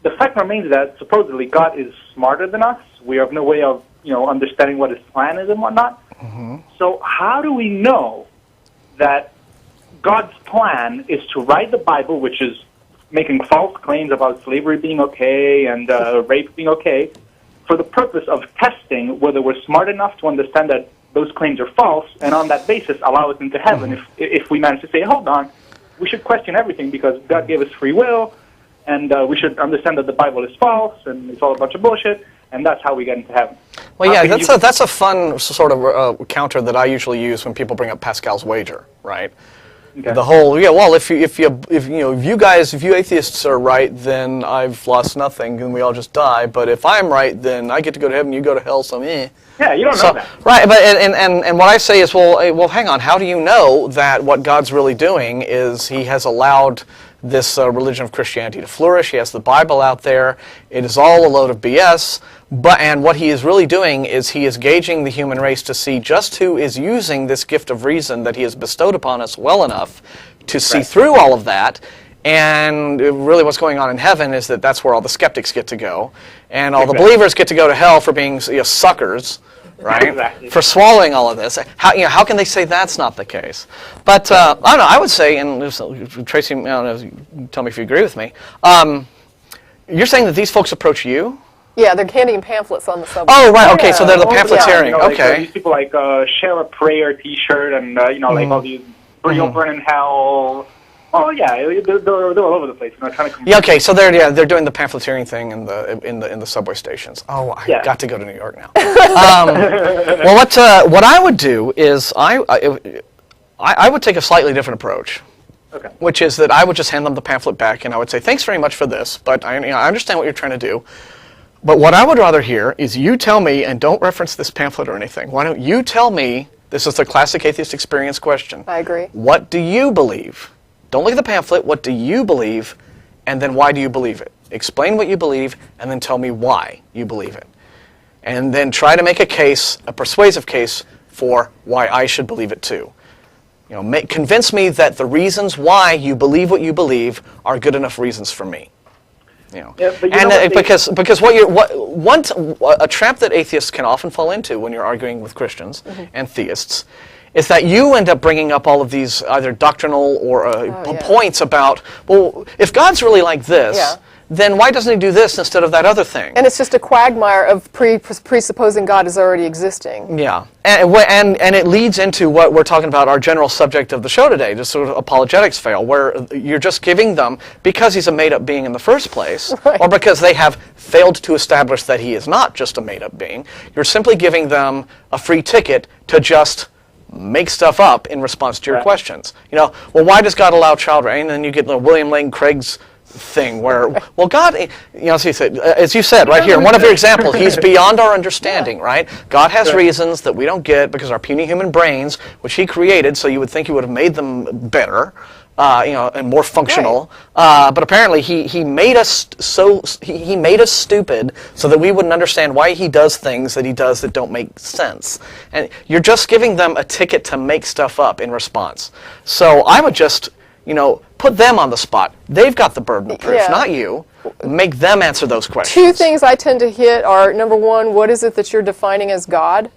D: the fact remains that supposedly God is smarter than us. We have no way of understanding what His plan is and whatnot. Mm-hmm. So how do we know that God's plan is to write the Bible, which is making false claims about slavery being okay and rape being okay, for the purpose of testing whether we're smart enough to understand that those claims are false, and on that basis allow us into heaven if we manage to say, hold on, we should question everything because God gave us free will, and we should understand that the Bible is false and it's all a bunch of bullshit, and that's how we get into heaven.
B: Well, yeah, that's a fun sort of counter that I usually use when people bring up Pascal's wager, right?
D: Okay.
B: The whole well, if you atheists are right, then I've lost nothing, and we all just die. But if I'm right, then I get to go to heaven, you go to hell. So
D: Yeah, you don't know that.
B: Right, but and what I say is, well, hang on. How do you know that what God's really doing is He has allowed this religion of Christianity to flourish? He has the Bible out there. It is all a load of BS. And what He is really doing is He is gauging the human race to see just who is using this gift of reason that He has bestowed upon us well enough to see through all of that. And really what's going on in heaven is that's where all the skeptics get to go. And all the believers get to go to hell for being suckers, right?
D: Exactly.
B: For swallowing all of this. How can they say that's not the case? But I don't know, I would say, and Tracy, I don't know, tell me if you agree with me, you're saying that these folks approach you?
A: Yeah, they're handing pamphlets on the subway.
B: Oh, right, okay, so they're the pamphleteering, okay.
D: These people share a prayer T-shirt and like all these real burning hell. Oh yeah, they're all over the place. Trying to
B: yeah, okay, so they're doing the pamphleteering thing in the subway stations. Oh, I got to go to New York now. Well, what I would do is I would take a slightly different approach.
D: Okay.
B: Which is that I would just hand them the pamphlet back and I would say, thanks very much for this, but I understand what you're trying to do. But what I would rather hear is you tell me, and don't reference this pamphlet or anything, why don't you tell me, this is the classic Atheist Experience question.
A: I agree.
B: What do you believe? Don't look at the pamphlet, what do you believe, and then why do you believe it? Explain what you believe, and then tell me why you believe it. And then try to make a case, a persuasive case, for why I should believe it too. Convince me that the reasons why you believe what you believe are good enough reasons for me. Because a trap that atheists can often fall into when you're arguing with Christians and theists is that you end up bringing up all of these either doctrinal or points about, well, if God's really like this, then why doesn't He do this instead of that other thing?
A: And it's just a quagmire of presupposing God is already existing.
B: Yeah, and it leads into what we're talking about, our general subject of the show today, just sort of apologetics fail, where you're just giving them, because He's a made-up being in the first place, or because they have failed to establish that He is not just a made-up being, you're simply giving them a free ticket to just make stuff up in response to your questions. Well, why does God allow child rape? And then you get William Lane Craig's thing where, well, God, as you said right here, in one of your examples, He's beyond our understanding, right? God has reasons that we don't get because our puny human brains, which He created, so you would think He would have made them better, and more functional. But apparently, He made us He made us stupid so that we wouldn't understand why He does things that He does that don't make sense. And you're just giving them a ticket to make stuff up in response. So I would just, put them on the spot. They've got the burden of proof, not you. Make them answer those questions.
A: Two things I tend to hit are, number one, what is it that you're defining as God?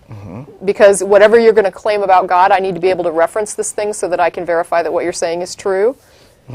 A: Because whatever you're going to claim about God, I need to be able to reference this thing so that I can verify that what you're saying is true.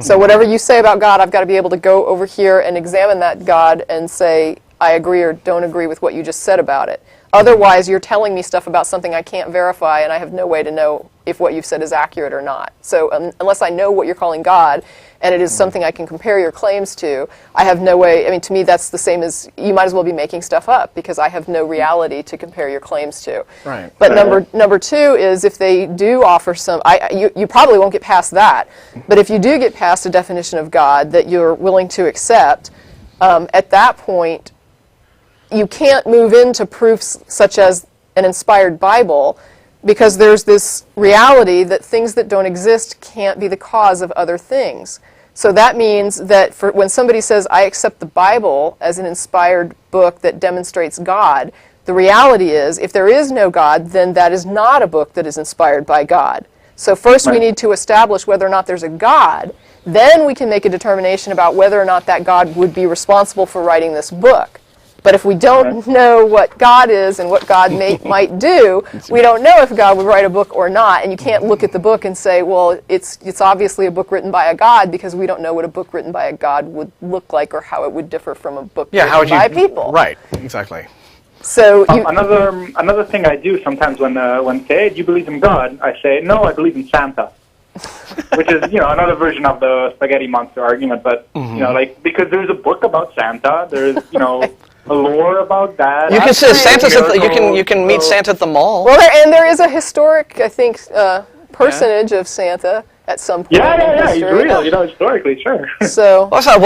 A: So whatever you say about God, I've got to be able to go over here and examine that God and say, I agree or don't agree with what you just said about it. Otherwise, you're telling me stuff about something I can't verify, and I have no way to know if what you've said is accurate or not. So unless I know what you're calling God, and it is something I can compare your claims to, I have no way. I mean, to me, that's the same as you might as well be making stuff up, because I have no reality to compare your claims to.
B: Right.
A: But number two is, if they do offer some, you probably won't get past that. But if you do get past a definition of God that you're willing to accept, at that point, you can't move into proofs such as an inspired Bible, because there's this reality that things that don't exist can't be the cause of other things. So that means that when somebody says, I accept the Bible as an inspired book that demonstrates God, the reality is, if there is no God, then that is not a book that is inspired by God. So first we need to establish whether or not there's a God. Then we can make a determination about whether or not that God would be responsible for writing this book. But if we don't know what God is and what God might do, we don't know if God would write a book or not. And you can't look at the book and say, well, it's obviously a book written by a God, because we don't know what a book written by a God would look like or how it would differ from a book written by people.
B: Right, exactly.
A: So
D: another thing I do sometimes when say, hey, do you believe in God? I say, no, I believe in Santa. Which is, another version of the spaghetti monster argument, but, because there's a book about Santa, there's, lore about that.
B: You can say Santa's
D: miracles,
B: you can meet Santa at the mall.
A: Well, there is a historic, I think, personage of Santa at some point.
D: Yeah, he's real, historically, sure.
A: So,
B: Also,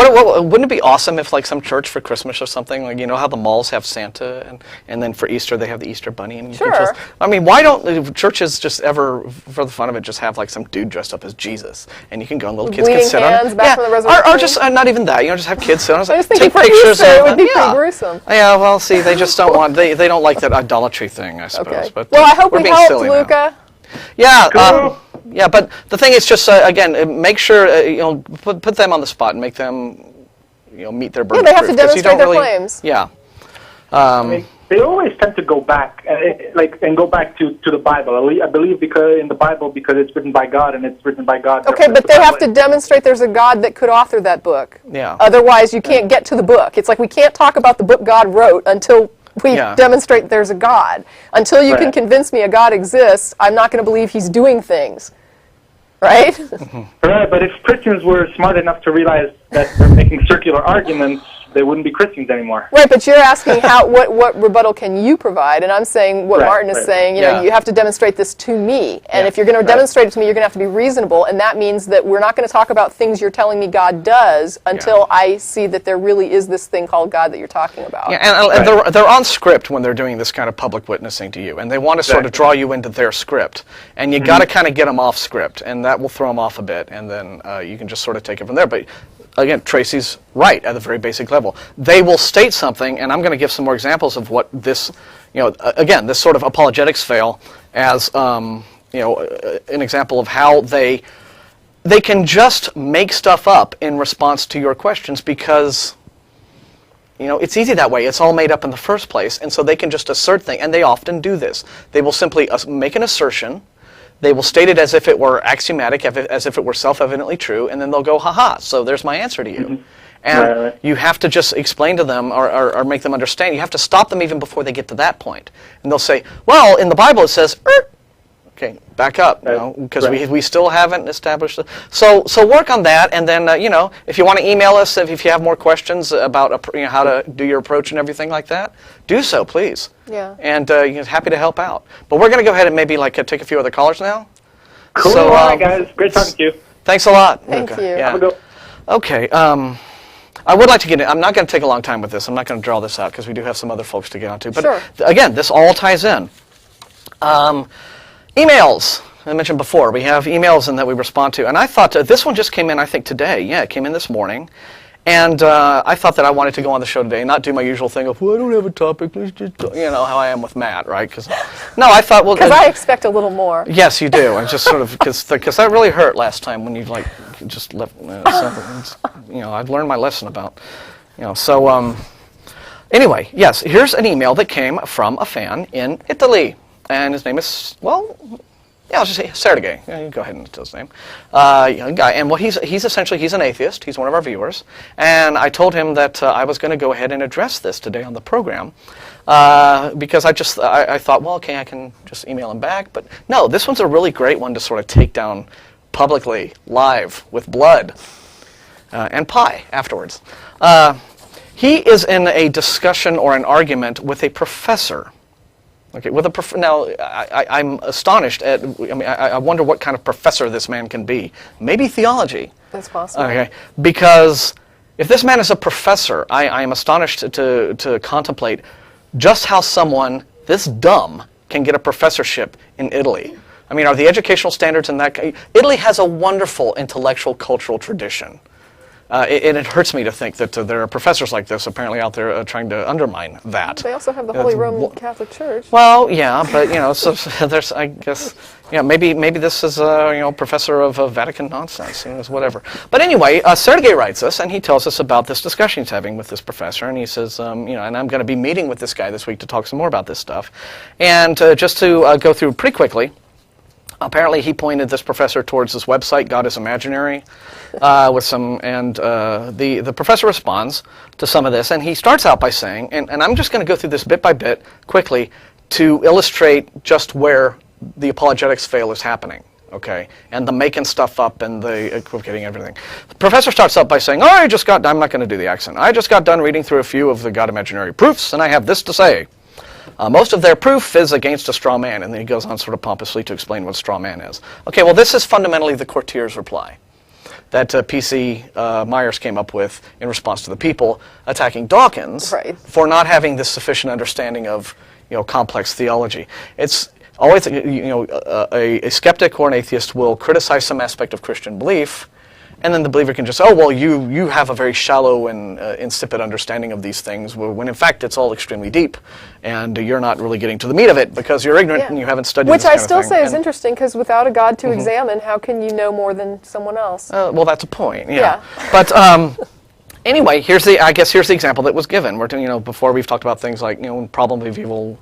B: wouldn't it be awesome if, like, some church for Christmas or something, like, how the malls have Santa, and then for Easter they have the Easter Bunny, and you can
A: Sure.
B: I mean, why don't churches just ever, for the fun of it, just have like some dude dressed up as Jesus, and you can go and little kids can
A: bleeding
B: sit
A: hands
B: on,
A: back from the resurrection.
B: or just not even that, just have kids sit on,
A: I was
B: take
A: thinking for
B: pictures.
A: Easter, it would be
B: yeah.
A: pretty gruesome.
B: Yeah, well, see, they just don't want they don't like that idolatry thing, I suppose.
A: Okay.
B: But
A: Well, I hope
B: we're
A: we
B: being
A: helped,
B: silly now.
A: Luca.
B: Yeah.
D: Cool.
B: Yeah, but the thing is just again, make sure put them on the spot and make them meet their burden.
A: Yeah, they have to
B: of proof, 'cause you
A: demonstrate
B: don't
A: their
B: really,
A: claims.
B: Yeah.
D: They always tend to go back, and go back to the Bible. I believe because in the Bible, because it's written by God and it's written by God.
A: Okay, but they have to demonstrate there's a God that could author that book.
B: Yeah.
A: Otherwise, you can't get to the book. It's like we can't talk about the book God wrote until we demonstrate there's a God. Until you can convince me a God exists, I'm not going to believe he's doing things. Right?
D: Right, but if Christians were smart enough to realize that they're making circular arguments, they wouldn't be Christians anymore.
A: Right, but you're asking what rebuttal can you provide, and I'm saying what Martin is saying, you have to demonstrate this to me, and if you're going to demonstrate it to me, you're going to have to be reasonable, and that means that we're not going to talk about things you're telling me God does until I see that there really is this thing called God that you're talking about.
B: Yeah, and they're on script when they're doing this kind of public witnessing to you, and they want to sort of draw you into their script, and you got to kind of get them off script, and that will throw them off a bit, and then you can just sort of take it from there. But again, Tracy's right at the very basic level. They will state something, and I'm going to give some more examples of what this, again, this sort of apologetics fail as, an example of how they can just make stuff up in response to your questions because, it's easy that way. It's all made up in the first place, and so they can just assert things, and they often do this. They will simply make an assertion. They will state it as if it were axiomatic, as if it were self-evidently true, and then they'll go, ha-ha, so there's my answer to you. Mm-hmm. And you have to just explain to them or make them understand. You have to stop them even before they get to that point. And they'll say, well, in the Bible it says, okay, back up, because we still haven't established it. So work on that, and then, if you want to email us, if you have more questions about how to do your approach and everything like that, do so, please.
A: Yeah.
B: And happy to help out. But we're going to go ahead and maybe take a few other callers now.
D: Cool.
B: So,
D: all right, guys. Great talking to you.
B: Thanks a lot,
A: Thank
B: Luca.
A: you.
B: Yeah.
D: Have a go.
B: Okay. I would like to get in. I'm not going to take a long time with this. I'm not going to draw this out because we do have some other folks to get onto. But again, this all ties in. Emails. I mentioned before, we have emails that we respond to. And I thought, this one just came in, I think, today. Yeah, it came in this morning. And I thought that I wanted to go on the show today and not do my usual thing of, well, I don't have a topic, please just, how I am with Matt, right? No, I thought, well...
A: Because I expect a little more.
B: Yes, you do. And just sort of, because that really hurt last time when you, just left, I'd learned my lesson about, so, anyway, yes, here's an email that came from a fan in Italy. And his name is, I'll just say Sergey. Yeah, you go ahead and tell his name. Young guy, and he's essentially an atheist. He's one of our viewers, and I told him that I was going to go ahead and address this today on the program because I thought, well, okay, I can just email him back, but no, this one's a really great one to sort of take down publicly, live, with blood and pie afterwards. He is in a discussion or an argument with a professor. Okay, now I'm astonished at. I wonder what kind of professor this man can be. Maybe theology.
A: That's possible.
B: Okay, because if this man is a professor, I am astonished to contemplate just how someone this dumb can get a professorship in Italy. I mean, are the educational standards in that? Italy has a wonderful intellectual cultural tradition. It hurts me to think that there are professors like this apparently out there trying to undermine that.
A: They also have the Holy Roman Catholic Church.
B: Well, yeah, but so there's, I guess, maybe this is a professor of Vatican nonsense, whatever. But anyway, Sergey writes us, and he tells us about this discussion he's having with this professor, and he says, and I'm going to be meeting with this guy this week to talk some more about this stuff, and just to go through pretty quickly. Apparently, he pointed this professor towards this website, God is Imaginary, with some, and the professor responds to some of this, and he starts out by saying, and I'm just going to go through this bit by bit quickly to illustrate just where the apologetics fail is happening. okay, and the making stuff up and the equivocating everything. The professor starts up by saying, I'm not going to do the accent. I just got done reading through a few of the God imaginary proofs, and I have this to say. Most of their proof is against a straw man, and then he goes on sort of pompously to explain what a straw man is. Okay, well, this is fundamentally the courtier's reply that P.C. Myers came up with in response to the people attacking Dawkins for not having this sufficient understanding of, complex theology. It's always, a skeptic or an atheist will criticize some aspect of Christian belief, and then the believer can just say, oh, well, you have a very shallow and insipid understanding of these things, when in fact it's all extremely deep, and you're not really getting to the meat of it because you're ignorant and you haven't studied
A: Which
B: this kind
A: I still
B: of thing.
A: say is interesting, because without a God to examine, how can you know more than someone else?
B: Well, that's a point, yeah. But anyway, here's the example that was given. We're before we've talked about things like problem of evil,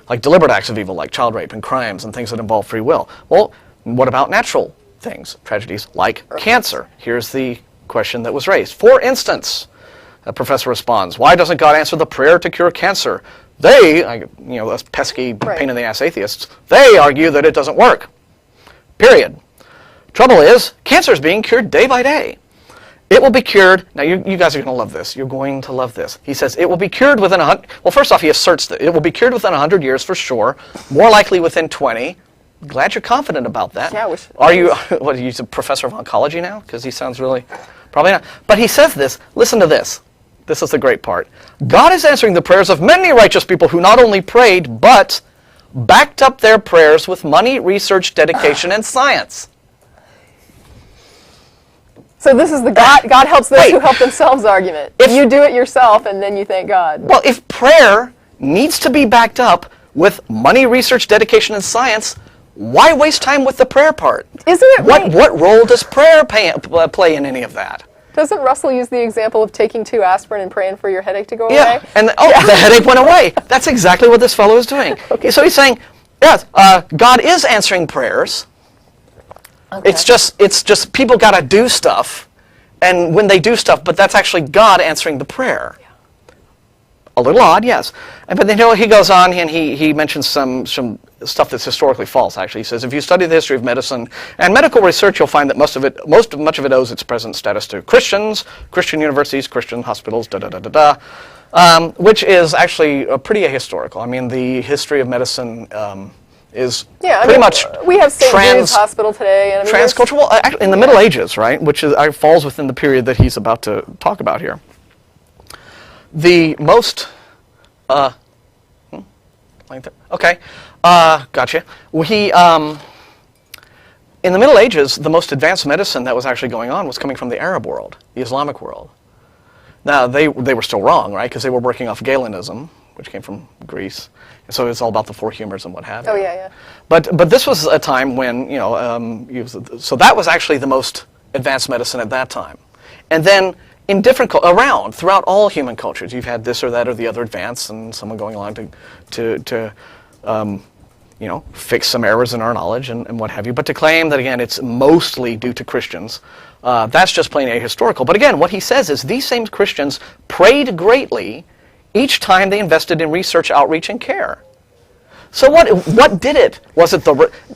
B: like deliberate acts of evil, like child rape and crimes and things that involve free will. Well, what about natural things, tragedies like cancer? Here's the question that was raised. For instance, a professor responds, why doesn't God answer the prayer to cure cancer? They, those pesky pain in the ass atheists, they argue that it doesn't work. Period. Trouble is, cancer is being cured day by day. It will be cured. Now, you guys are going to love this. You're going to love this. He says it will be cured within 100. Well, first off, he asserts that it will be cured within 100 years for sure. More likely within 20. Glad you're confident about that.
A: Yeah,
B: are you? What are you, a professor of oncology now? Because he sounds really, probably not. But he says this. Listen to this. This is the great part. God is answering the prayers of many righteous people who not only prayed but backed up their prayers with money, research, dedication, and science.
A: So this is the God helps those who help themselves argument. If you do it yourself and then you thank God.
B: Well, if prayer needs to be backed up with money, research, dedication, and science, why waste time with the prayer part?
A: Isn't it right?
B: What role does prayer play in any of that?
A: Doesn't Russell use the example of taking 2 aspirin and praying for your headache to go away?
B: Yeah, and the headache went away. That's exactly what this fellow is doing. Okay. So he's saying, yes, God is answering prayers. Okay. It's just people got to do stuff, and when they do stuff, but that's actually God answering the prayer. Yeah. A little odd, yes. But then he goes on and he mentions some stuff that's historically false. Actually, he says if you study the history of medicine and medical research, you'll find that much of it owes its present status to Christians, Christian universities, Christian hospitals, which is actually pretty ahistorical. I mean, the history of medicine is pretty much
A: we have St. Jude's Hospital today, and
B: transcultural. Well, actually, in the Middle Ages, right, which falls within the period that he's about to talk about here. The most gotcha. Well, in the Middle Ages, the most advanced medicine that was actually going on was coming from the Arab world, the Islamic world. Now, they were still wrong, right, because they were working off Galenism, which came from Greece. So it's all about the 4 humors and what have you.
A: Oh, yeah.
B: But this was a time when, so that was actually the most advanced medicine at that time. And then in throughout all human cultures, you've had this or that or the other advance, and someone going along to fix some errors in our knowledge and what have you. But to claim that, again, it's mostly due to Christians, that's just plain ahistorical. But again, what he says is these same Christians prayed greatly each time they invested in research, outreach, and care. So what did it? Was it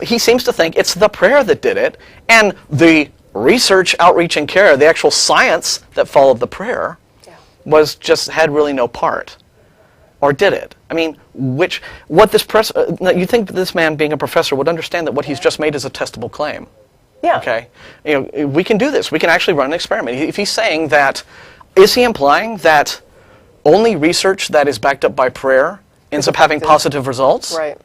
B: he seems to think it's the prayer that did it, and the research, outreach, and care, the actual science that followed the prayer, had really no part. Or did it? I mean, you think this man being a professor would understand that what he's just made is a testable claim.
A: Yeah.
B: Okay? We can do this. We can actually run an experiment. If he's saying that, is he implying that only research that is backed up by prayer ends up having positive results?
A: Right.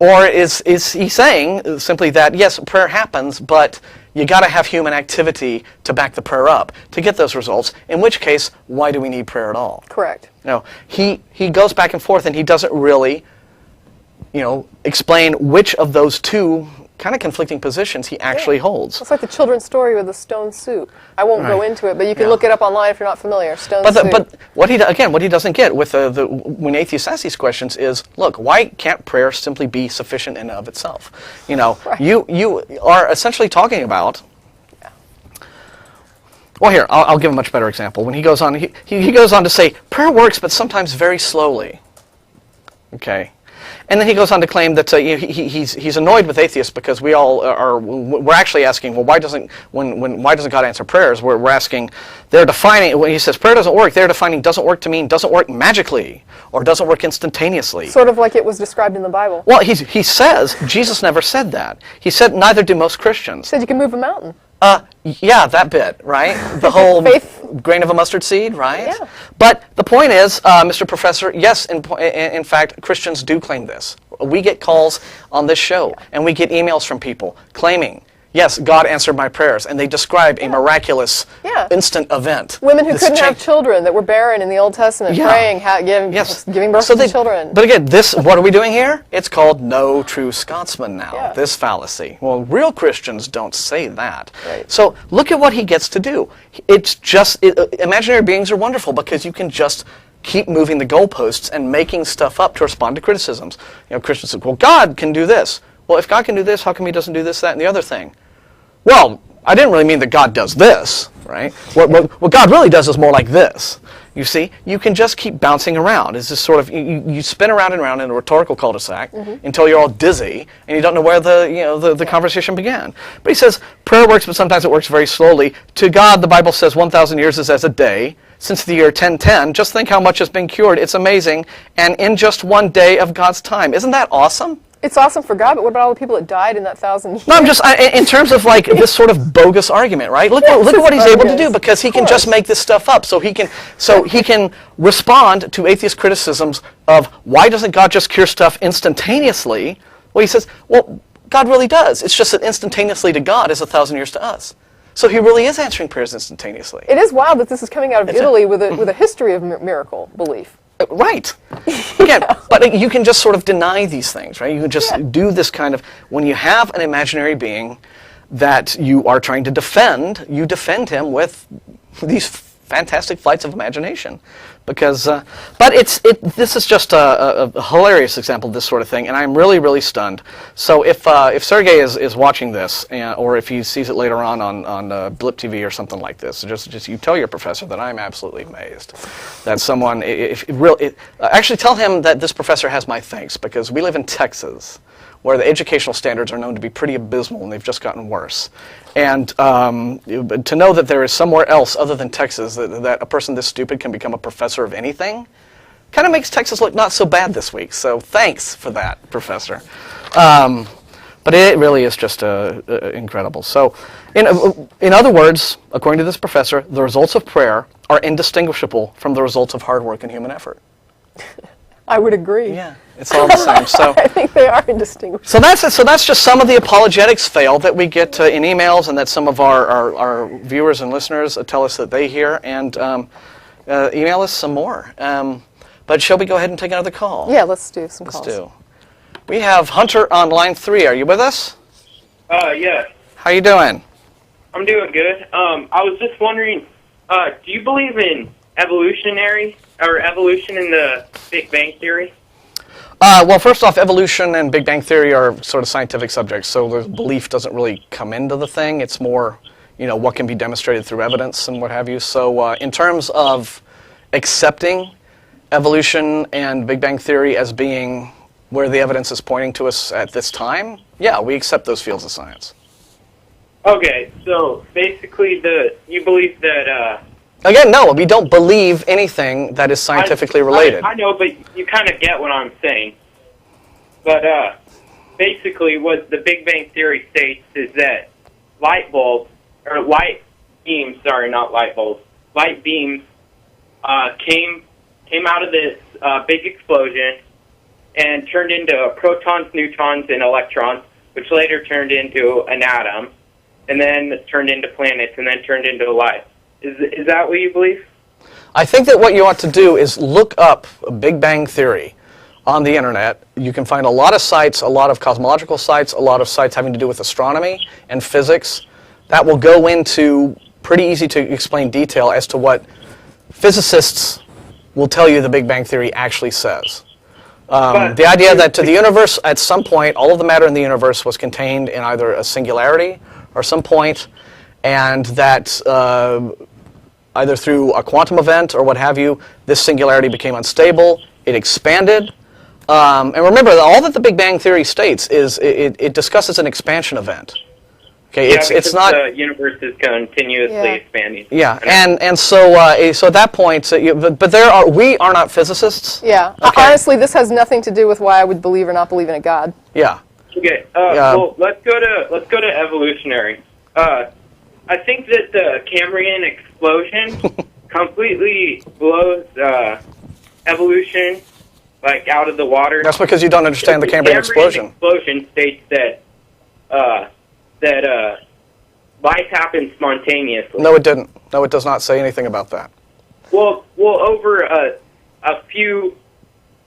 B: Or is he saying simply that, yes, prayer happens, but you got to have human activity to back the prayer up to get those results, in which case, why do we need prayer at all?
A: Correct.
B: He goes back and forth, and he doesn't really, explain which of those two kind of conflicting positions he actually holds.
A: It's like the children's story with the stone soup. I won't go into it, but you can look it up online if you're not familiar. Stone soup. But
B: what he doesn't get with when atheists ask these questions is, look, why can't prayer simply be sufficient in and of itself?
A: Right.
B: You are essentially talking about. Well, here I'll give a much better example. When he goes on, he goes on to say prayer works, but sometimes very slowly. Okay. And then he goes on to claim that he's annoyed with atheists because we're actually asking, well, why doesn't God answer prayers? We're asking, they're defining, when he says prayer doesn't work, they're defining doesn't work to mean doesn't work magically or doesn't work instantaneously.
A: Sort of like it was described in the Bible.
B: Well, he says, Jesus never said that. He said neither do most Christians.
A: He said you can move a mountain.
B: Yeah, that bit, right? The whole grain of a mustard seed, right?
A: Yeah.
B: But the point is, Mr. Professor, yes, in fact, Christians do claim this. We get calls on this show, and we get emails from people claiming, yes, God answered my prayers, and they describe a miraculous, instant event.
A: Women who couldn't have children that were barren in the Old Testament, praying, giving birth to children.
B: But again, what are we doing here? It's called no true Scotsman now, this fallacy. Well, real Christians don't say that.
A: Right.
B: So look at what he gets to do. It's just, imaginary beings are wonderful because you can just keep moving the goalposts and making stuff up to respond to criticisms. Christians say, well, God can do this. Well, if God can do this, how come he doesn't do this, that, and the other thing? Well, I didn't really mean that God does this, right? What God really does is more like this. You see, you can just keep bouncing around. It's just sort of, you spin around and around in a rhetorical cul-de-sac until you're all dizzy and you don't know where the conversation began. But he says, prayer works, but sometimes it works very slowly. To God, the Bible says 1,000 years is as a day. Since the year 1010, just think how much has been cured. It's amazing. And in just one day of God's time. Isn't that awesome?
A: It's awesome for God, but what about all the people that died in that 1,000 years?
B: No, I'm just, in terms of like this sort of bogus argument, right? Look at what he's able to do, because he can just make this stuff up. So he can respond to atheist criticisms of why doesn't God just cure stuff instantaneously? Well, he says, well, God really does. It's just that instantaneously to God is 1,000 years to us. So he really is answering prayers instantaneously.
A: It is wild that this is coming out of Italy with a history of miracle belief.
B: Right. Again, but you can just sort of deny these things, right? You can just do this kind of, when you have an imaginary being that you are trying to defend, you defend him with these fantastic flights of imagination. Because, but this is just a hilarious example of this sort of thing, and I'm really, really stunned. So if Sergey is watching this, or if he sees it later on Blip TV or something like this, just you tell your professor that I'm absolutely amazed that someone, actually tell him that this professor has my thanks, because we live in Texas, where the educational standards are known to be pretty abysmal, and they've just gotten worse. And to know that there is somewhere else other than Texas that a person this stupid can become a professor of anything kind of makes Texas look not so bad this week. So thanks for that, Professor. But it really is just incredible. So in other words, according to this professor, the results of prayer are indistinguishable from the results of hard work and human effort.
A: I would agree.
B: Yeah, it's all the same. So
A: I think they are indistinguishable.
B: So that's just some of the apologetics fail that we get in emails, and that some of our viewers and listeners tell us that they hear, and email us some more. But shall we go ahead and take another call?
A: Yeah, let's do some calls.
B: Let's do. We have Hunter on line 3. Are you with us?
E: Yes.
B: How you doing?
E: I'm doing good. I was just wondering, do you believe in evolution in the Big Bang Theory?
B: Well, first off, evolution and Big Bang Theory are sort of scientific subjects, so the belief doesn't really come into the thing. It's more, what can be demonstrated through evidence and what have you. So in terms of accepting evolution and Big Bang Theory as being where the evidence is pointing to us at this time, yeah, we accept those fields of science.
E: Okay, so basically you believe that...
B: Again, no, we don't believe anything that is scientifically related.
E: I know, but you kind of get what I'm saying. But basically what the Big Bang Theory states is that light beams came out of this big explosion and turned into protons, neutrons, and electrons, which later turned into an atom, and then turned into planets, and then turned into life. Is that what you believe?
B: I think that what you ought to do is look up Big Bang Theory on the internet. You can find a lot of sites, a lot of cosmological sites, a lot of sites having to do with astronomy and physics that will go into pretty easy to explain detail as to what physicists will tell you the Big Bang Theory actually says. The idea that to the universe, at some point, all of the matter in the universe was contained in either a singularity or some point, and that either through a quantum event or what have you, this singularity became unstable, it expanded, And remember, all that the Big Bang Theory states is it discusses an expansion event. Okay,
E: Yeah,
B: it's
E: because
B: not.
E: the universe is continuously
A: Yeah.
E: expanding.
B: Yeah, and so at that point, but we are not physicists.
A: Yeah.
B: Okay.
A: Honestly, this has nothing to do with why I would believe or not believe in a God.
B: Yeah.
E: Okay, well, let's go to evolutionary. I think that the Cambrian explosion completely blows evolution like out of the water.
B: That's because you don't understand the Cambrian explosion.
E: Explosion states that life happens spontaneously.
B: No, it didn't. No, it does not say anything about that.
E: Well, over a few,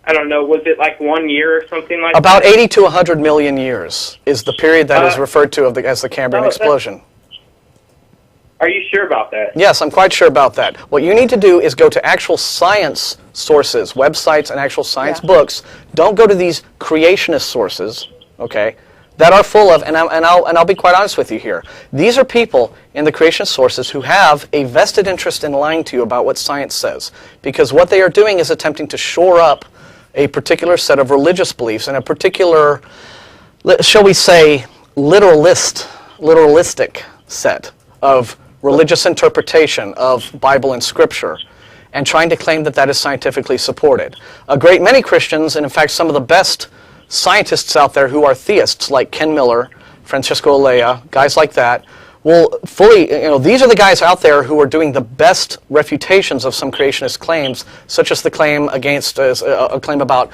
E: I don't know, was it like 1 year or something like
B: About
E: that?
B: 80 to 100 million years is the period that is referred to as the Cambrian explosion.
E: Are you sure about that?
B: Yes, I'm quite sure about that. What you need to do is go to actual science sources, websites and actual science books. Don't go to these creationist sources, okay, that are full of, and I'll be quite honest with you here. These are people in the creationist sources who have a vested interest in lying to you about what science says, because what they are doing is attempting to shore up a particular set of religious beliefs and a particular, shall we say, literalistic set of religious interpretation of Bible and Scripture, and trying to claim that that is scientifically supported. A great many Christians, and in fact some of the best scientists out there who are theists, like Ken Miller, Francisco Olea, guys like that, will fully, these are the guys out there who are doing the best refutations of some creationist claims, such as the claim against, a claim about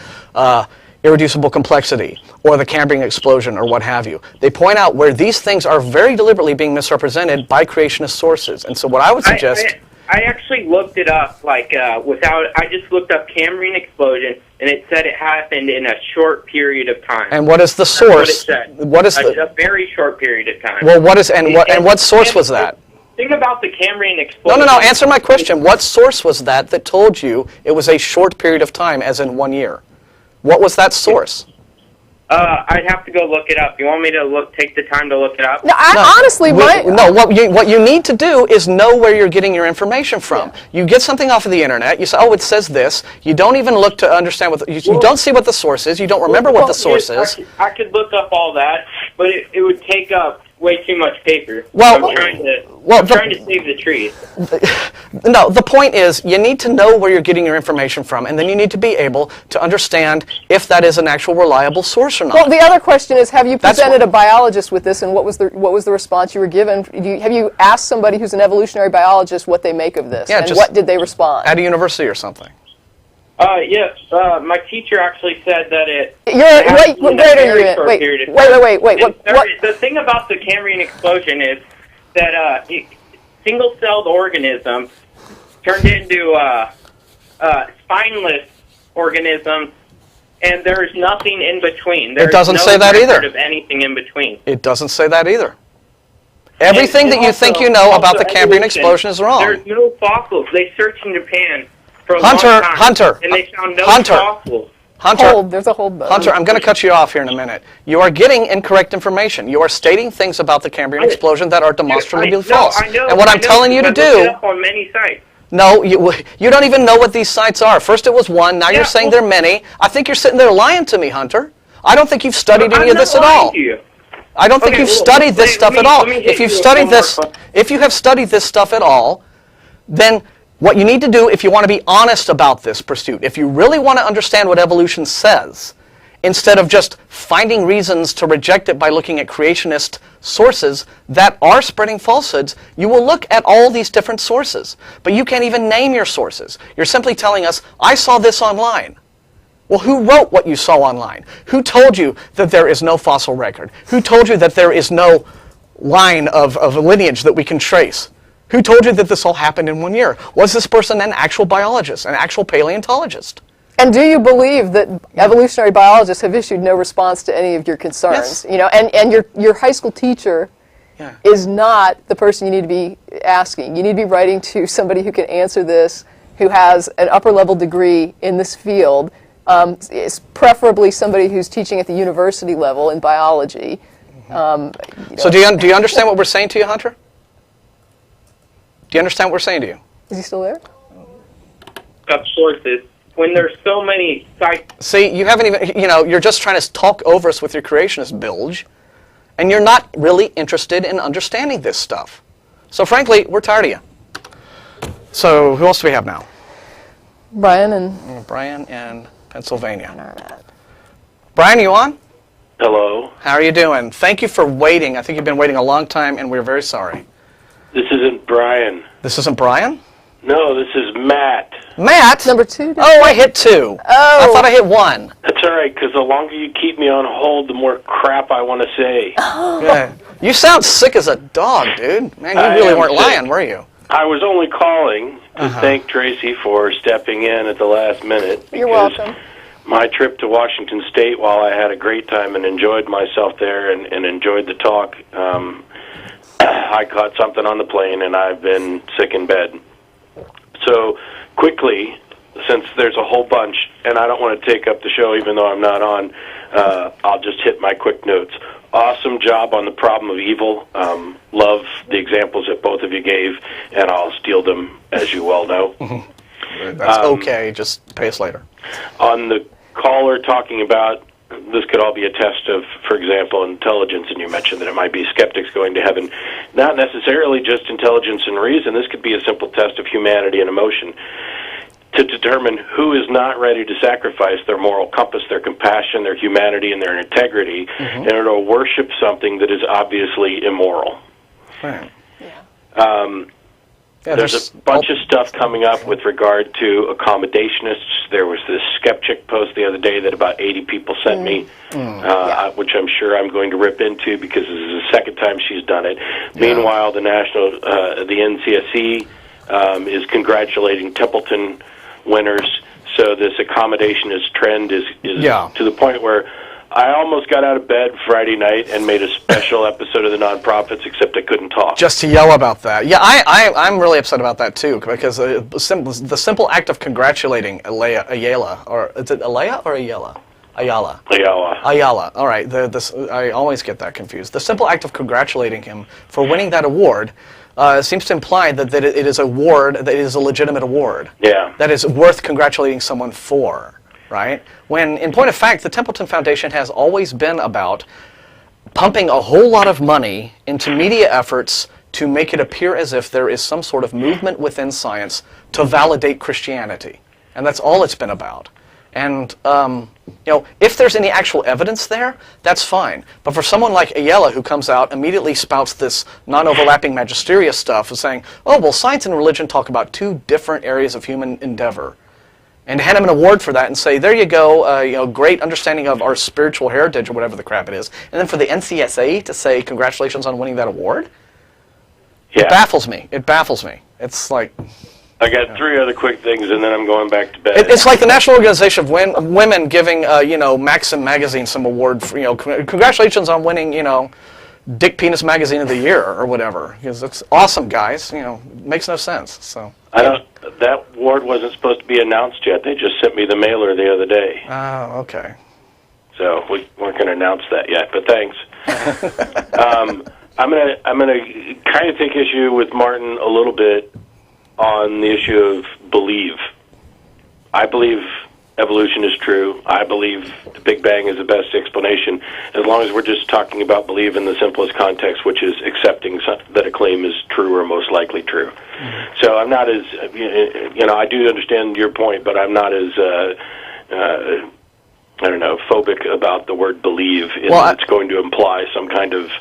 B: irreducible complexity, or the Cambrian explosion, or what have you. They point out where these things are very deliberately being misrepresented by creationist sources. And so what I would suggest...
E: I actually looked it up, I just looked up Cambrian explosion, and it said it happened in a short period of time.
B: And what is the source?
E: That's what it said.
B: What is
E: a very short period of time.
B: Well, what source was that?
E: Think about the Cambrian explosion.
B: No, answer my question. What source was that told you it was a short period of time, as in 1 year? What was that source?
E: I'd have to go look it up. You want me to take the time to look it up?
A: No, honestly,
B: what you need to do is know where you're getting your information from. Yeah. You get something off of the internet. You say, "Oh, it says this." You don't even look to understand you don't see what the source is. You don't remember what the source is.
E: I could look up all that, but it would take up way too much paper.
B: Well,
E: I'm trying to save the trees.
B: No, the point is you need to know where you're getting your information from, and then you need to be able to understand if that is an actual reliable source or not.
A: Well, the other question is, have you presented a biologist with this, and what was the response you were given? Have you asked somebody who's an evolutionary biologist what they make of this, and what did they respond?
B: At a university or something.
E: Yes, my teacher actually said that it...
A: What grade are you in? Wait.
E: The thing about the Cambrian explosion is that single-celled organisms turned into spineless organisms, and there's nothing in between.
B: It doesn't say that either.
E: Of anything in between.
B: It doesn't say that either. Everything that you think you know about the Cambrian explosion is wrong.
E: There's no fossils. They searched in Japan for a long time,
B: Hunter,
E: and they found no fossils.
A: There's a hold button.
B: Hunter, I'm going to cut you off here in a minute. You are getting incorrect information. You are stating things about the Cambrian explosion that are demonstrably false. And what I'm telling you to do...
E: on many sites.
B: No, you don't even know what these sites are. First it was one, now you're saying there are many. I think you're sitting there lying to me, Hunter. I don't think you've studied any of this at all. I don't think you've studied this stuff at all. If you have studied this stuff at all, then what you need to do, if you want to be honest about this pursuit, if you really want to understand what evolution says, instead of just finding reasons to reject it by looking at creationist sources that are spreading falsehoods, you will look at all these different sources. But you can't even name your sources. You're simply telling us, I saw this online. Well, who wrote what you saw online? Who told you that there is no fossil record? Who told you that there is no line of a lineage that we can trace? Who told you that this all happened in 1 year? Was this person an actual biologist, an actual paleontologist?
A: And do you believe that evolutionary biologists have issued no response to any of your concerns?
B: Yes.
A: And your high school teacher is not the person you need to be asking. You need to be writing to somebody who can answer this, who has an upper level degree in this field, preferably somebody who's teaching at the university level in biology.
B: So do you understand what we're saying to you, Hunter? Do you understand what we're saying to you?
A: Is he still there?
E: Of sources. when there's so many
B: See, you haven't even, you're just trying to talk over us with your creationist bilge, and you're not really interested in understanding this stuff. So frankly, we're tired of you. So who else do we have now?
A: Brian and
B: Brian in Pennsylvania. Brian, you on?
F: Hello.
B: How are you doing? Thank you for waiting. I think you've been waiting a long time, and we're very sorry.
F: This isn't Brian.
B: This isn't Brian?
F: No, this is Matt.
B: Matt?
A: number 2.
B: Oh, I hit 2. Oh. I thought I hit 1.
F: That's all right, because the longer you keep me on hold, the more crap I want to say.
B: Yeah. You sound sick as a dog, dude. Man, you really weren't lying, were you?
F: I was only calling to thank Tracy for stepping in at the last minute.
A: You're welcome.
F: My trip to Washington State, while I had a great time and enjoyed myself there and enjoyed the talk, I caught something on the plane and I've been sick in bed. So, quickly, since there's a whole bunch, and I don't want to take up the show even though I'm not on, I'll just hit my quick notes. Awesome job on the problem of evil. Love the examples that both of you gave, and I'll steal them, as you well know.
B: That's okay. Just pay us later.
F: On the caller talking about this could all be a test of, for example, intelligence, and you mentioned that it might be skeptics going to heaven. Not necessarily just intelligence and reason. This could be a simple test of humanity and emotion to determine who is not ready to sacrifice their moral compass, their compassion, their humanity, and their integrity in order to worship something that is obviously immoral.
B: Right.
F: There's a bunch of stuff coming up with regard to accommodationists. There was this skeptic post the other day that about 80 people sent me, which I'm sure I'm going to rip into because this is the second time she's done it. Meanwhile, the NCSE is congratulating Templeton winners. So this accommodationist trend is to the point where I almost got out of bed Friday night and made a special episode of the Nonprofits, except I couldn't talk.
B: Just to yell about that. Yeah, I'm really upset about that, too, because the simple act of congratulating Ayala, or is it Alea or Ayala? Ayala. All right, I always get that confused. The simple act of congratulating him for winning that award seems to imply that it is a award, that it is a legitimate award.
F: Yeah.
B: That is worth congratulating someone for. Right? When, in point of fact, the Templeton Foundation has always been about pumping a whole lot of money into media efforts to make it appear as if there is some sort of movement within science to validate Christianity. And that's all it's been about. And, if there's any actual evidence there, that's fine. But for someone like Ayala, who comes out, immediately spouts this non-overlapping magisteria stuff of saying, oh, well, science and religion talk about 2 different areas of human endeavor. And hand him an award for that and say, there you go, great understanding of our spiritual heritage or whatever the crap it is. And then for the NCSA to say, congratulations on winning that award?
F: Yeah.
B: It baffles me. It baffles me. It's like...
F: I got 3 other quick things, and then I'm going back to bed.
B: It's like the National Organization of Women giving, Maxim Magazine some award for, congratulations on winning, Dick Penis Magazine of the Year or whatever. Because it's awesome, guys. It makes no sense. So
F: that award wasn't supposed to be announced yet. They just sent me the mailer the other day.
B: Oh, okay.
F: So we weren't going to announce that yet, but thanks. I'm gonna kind of take issue with Martin a little bit on the issue of believe. I believe evolution is true. I believe the Big Bang is the best explanation, as long as we're just talking about believe in the simplest context, which is accepting that a claim is true or most likely true. Mm-hmm. So I'm not as, I do understand your point, but I'm not as, phobic about the word believe. It's going to imply some kind of,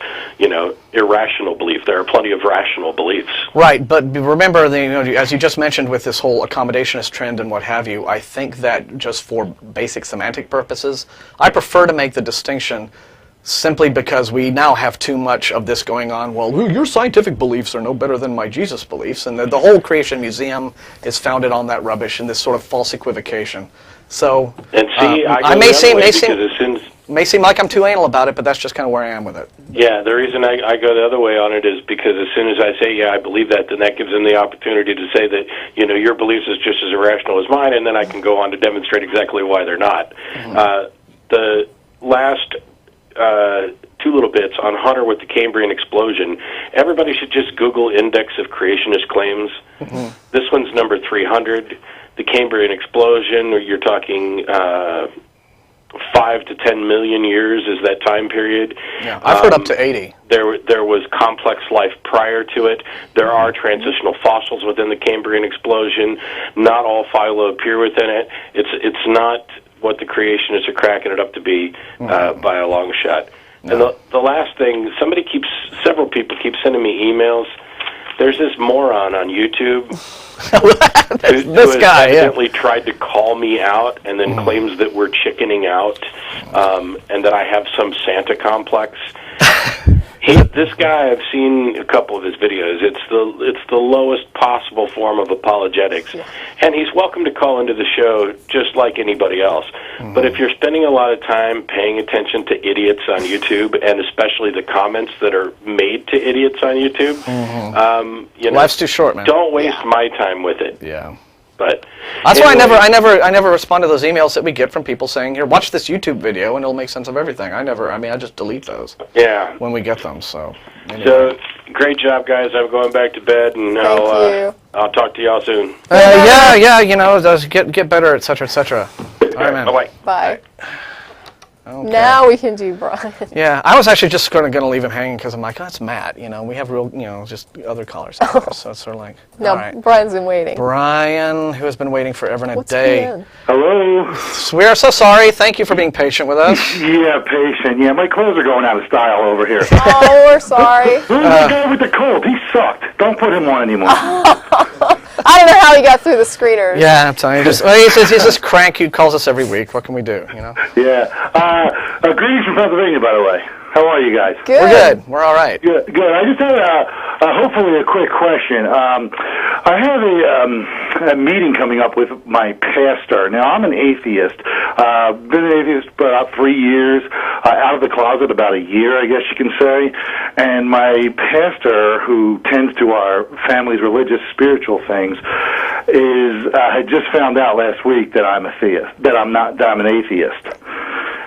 F: irrational belief. There are plenty of rational beliefs.
B: Right, but remember, as you just mentioned with this whole accommodationist trend and what have you, I think that just for basic semantic purposes, I prefer to make the distinction simply because we now have too much of this going on. Well, your scientific beliefs are no better than my Jesus beliefs, and the whole Creation Museum is founded on that rubbish and this sort of false equivocation. So,
F: and see,
B: I may seem like I'm too anal about it, but that's just kind of where I am with it.
F: Yeah, the reason I go the other way on it is because as soon as I say, yeah, I believe that, then that gives them the opportunity to say that, your beliefs is just as irrational as mine, and then I can go on to demonstrate exactly why they're not. Mm-hmm. The last 2 little bits on Hunter with the Cambrian explosion. Everybody should just Google index of creationist claims. Mm-hmm. This one's number 300. the Cambrian explosion, or you're talking 5 to 10 million years is that time period.
B: Yeah, I've heard up to 80.
F: There was complex life prior to it. There are transitional fossils within the Cambrian explosion. Not all phyla appear within it. It's not what the creationists are cracking it up to be by a long shot. No. And the last thing, several people keep sending me emails. There's this moron on YouTube who has evidently tried to call me out and then claims that we're chickening out and that I have some Santa complex. This guy, I've seen a couple of his videos. It's the lowest possible form of apologetics, and he's welcome to call into the show just like anybody else. But if you're spending a lot of time paying attention to idiots on YouTube, and especially the comments that are made to idiots on YouTube,
B: life's too short, man.
F: Don't waste my time with it.
B: Yeah.
F: But
B: that's why I never respond to those emails that we get from people saying, "Here, watch this YouTube video, and it'll make sense of everything." I just delete those.
F: Yeah.
B: When we get them, so. Anyway.
F: So great job, guys. I'm going back to bed, and I'll talk to y'all soon.
B: Does get better, etc., etc. All right, man.
F: Bye.
A: Bye.
B: Okay.
A: Now we can do Brian.
B: Yeah, I was actually just going to leave him hanging because I'm like, oh, it's Matt. We have real, just other callers. So it's sort of like,
A: No,
B: all right.
A: Brian's been waiting.
B: Brian, who has been waiting forever and a
A: What's
B: day.
A: going on?
G: Hello.
B: We are so sorry. Thank you for being patient with us.
G: Yeah, patient. Yeah, my clothes are going out of style over here.
A: Oh, we're sorry.
G: Who's the guy with the cold? He sucked. Don't put him on anymore.
A: I don't know how he got through the screeners.
B: Yeah, I'm telling you. He's this crank who calls us every week. What can we do,
G: Yeah. Greetings from Pennsylvania, by the way. How are you guys?
A: Good.
B: We're good. We're all right.
G: Good. I just had hopefully a quick question. I have a meeting coming up with my pastor. Now, I'm an atheist. Been an atheist for about 3 years. Out of the closet about a year, I guess you can say. And my pastor, who tends to our family's religious, spiritual things, had just found out last week that I'm a theist. That I'm an atheist.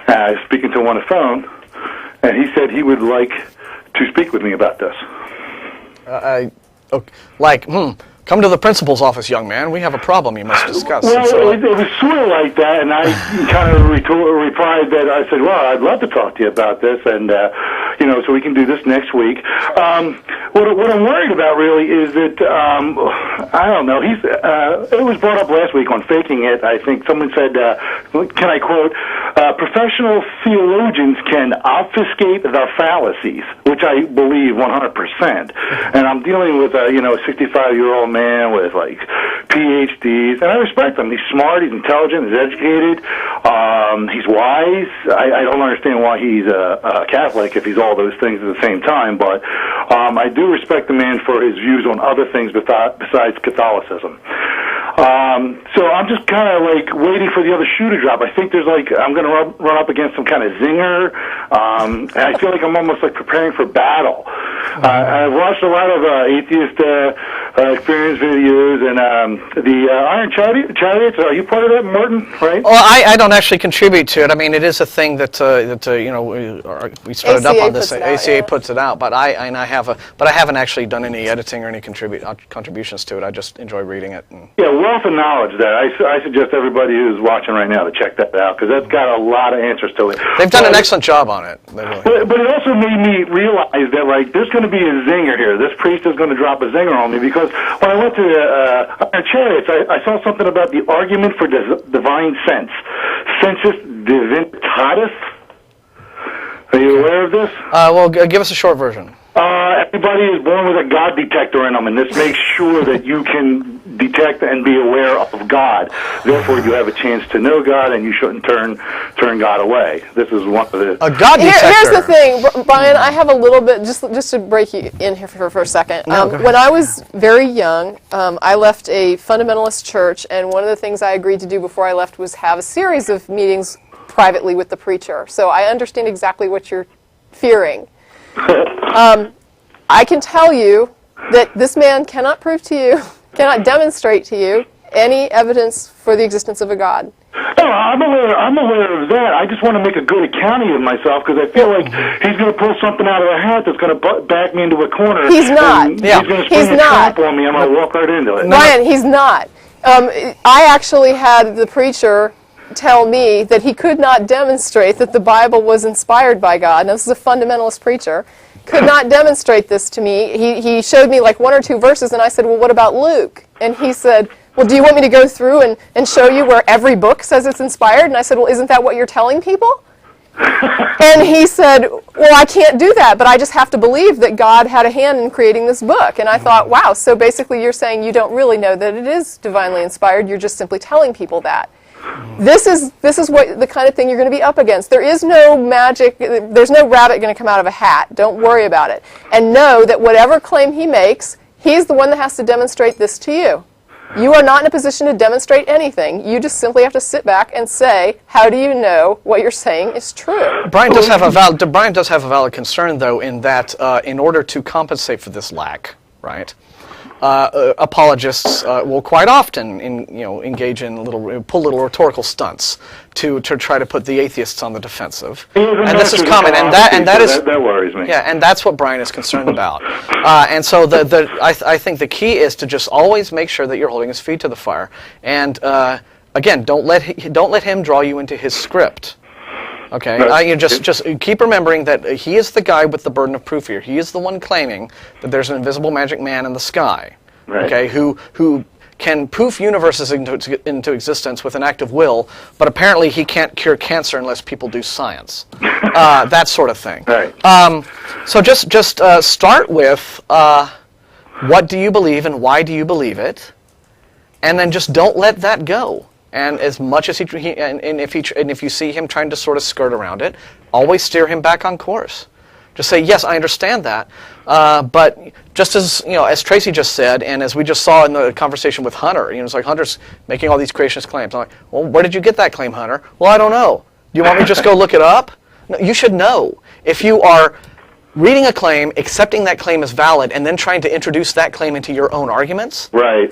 G: I was speaking to him on the phone. And he said he would like to speak with me about this.
B: Come to the principal's office, young man. We have a problem you must discuss.
G: Well, it was sort of like that, and I kind of replied that I said, well, I'd love to talk to you about this, and, so we can do this next week. What I'm worried about really is that, I don't know, it was brought up last week on Faking It. I think someone said, can I quote, professional theologians can obfuscate their fallacies, which I believe 100%. And I'm dealing with a 65-year-old man with like PhDs, and I respect him. He's smart, he's intelligent, he's educated, he's wise. I don't understand why he's a Catholic if he's all those things at the same time, but I do respect the man for his views on other things besides Catholicism. So I'm just kind of like waiting for the other shoe to drop. I think I'm going to run up against some kind of zinger, and I feel like I'm almost like preparing for battle. I've watched a lot of Atheist Experience videos, and the Iron Chariots. Are you part of that, Martin? Right?
B: Well, I don't actually contribute to it. I mean, it is a thing that we started up on this. ACA puts it out, but I haven't actually done any editing or any contributions to it. I just enjoy reading it.
G: Yeah, wealth of knowledge there. I suggest everybody who's watching right now to check that out because that's got a lot of answers to it.
B: They've done an excellent job on it. Really.
G: But it also made me realize that there's going to be a zinger here. This priest is going to drop a zinger on me because when I went to Iron Chariots, I saw something about the argument for divine sense, sensus divinitatis. Are you aware of this?
B: Well, give us a short version.
G: Everybody is born with a God detector in them, and this makes sure that you can detect and be aware of God. Therefore, you have a chance to know God, and you shouldn't turn God away. This is one of the...
B: A God detector.
A: Here's the thing, Brian, I have a little bit, just to break you in here for a second. When I was very young, I left a fundamentalist church, and one of the things I agreed to do before I left was have a series of meetings privately with the preacher. So I understand exactly what you're fearing. I can tell you that this man cannot prove to you, cannot demonstrate to you any evidence for the existence of a God.
G: No, I'm aware of that. I just want to make a good accounting of myself because I feel like he's going to pull something out of a hat that's going to back me into a corner.
A: He's not.
G: He's going to spring a trap on me. I'm going to walk right into it.
A: Ryan, he's not. I actually had the preacher tell me that he could not demonstrate that the Bible was inspired by God. Now, this is a fundamentalist preacher. Could not demonstrate this to me. He showed me like 1 or 2 verses, and I said, well, what about Luke? And he said, well, do you want me to go through and show you where every book says it's inspired? And I said, well, isn't that what you're telling people? And he said, well, I can't do that, but I just have to believe that God had a hand in creating this book. And I thought, wow, so basically you're saying you don't really know that it is divinely inspired, you're just simply telling people that. This is what the kind of thing you're going to be up against. There is no magic, there's no rabbit going to come out of a hat. Don't worry about it. And know that whatever claim he makes, he's the one that has to demonstrate this to you. You are not in a position to demonstrate anything. You just simply have to sit back and say, how do you know what you're saying is true?
B: Brian does have a valid concern, though, in that in order to compensate for this lack, right? Apologists will quite often engage in pull little rhetorical stunts to try to put the atheists on the defensive, and this is common, and that
G: worries me.
B: Yeah, and that's what Brian is concerned about, and so I think the key is to just always make sure that you're holding his feet to the fire, and again, don't let him draw you into his script. Okay, you just keep remembering that he is the guy with the burden of proof here. He is the one claiming that there's an invisible magic man in the sky.
G: Right.
B: Okay, who can poof universes into existence with an act of will, but apparently he can't cure cancer unless people do science. That sort of thing.
G: Right.
B: So just start with what do you believe and why do you believe it, and then just don't let that go. And as much as if you see him trying to sort of skirt around it, always steer him back on course. Just say, yes, I understand that, but just as Tracy just said, and as we just saw in the conversation with Hunter, it's like Hunter's making all these creationist claims. I'm like, well, where did you get that claim, Hunter? Well, I don't know. Do you want me to just go look it up? No, you should know. If you are reading a claim, accepting that claim as valid, and then trying to introduce that claim into your own arguments.
G: Right.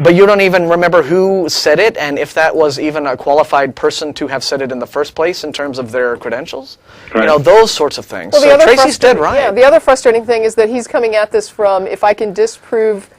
B: But you don't even remember who said it, and if that was even a qualified person to have said it in the first place in terms of their credentials.
G: Right.
B: Those sorts of things.
A: Well,
B: so Tracy's dead right.
A: Yeah, the other frustrating thing is that he's coming at this from, if I can disprove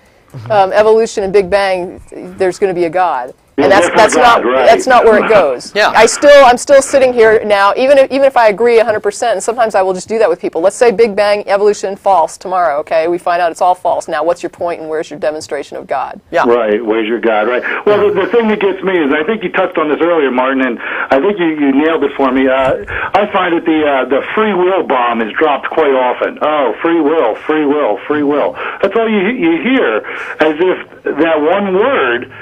A: evolution and Big Bang, there's going to be a God. And that's not where it goes.
B: Yeah.
A: I'm still sitting here now, even if I agree 100%, and sometimes I will just do that with people. Let's say Big Bang, evolution, false tomorrow, okay? We find out it's all false. Now, what's your point and where's your demonstration of God?
B: Yeah.
G: Right, where's your God, right? Well, the thing that gets me is, I think you touched on this earlier, Martin, and I think you nailed it for me. I find that the free will bomb is dropped quite often. Oh, free will, free will, free will. That's all you hear, as if that one word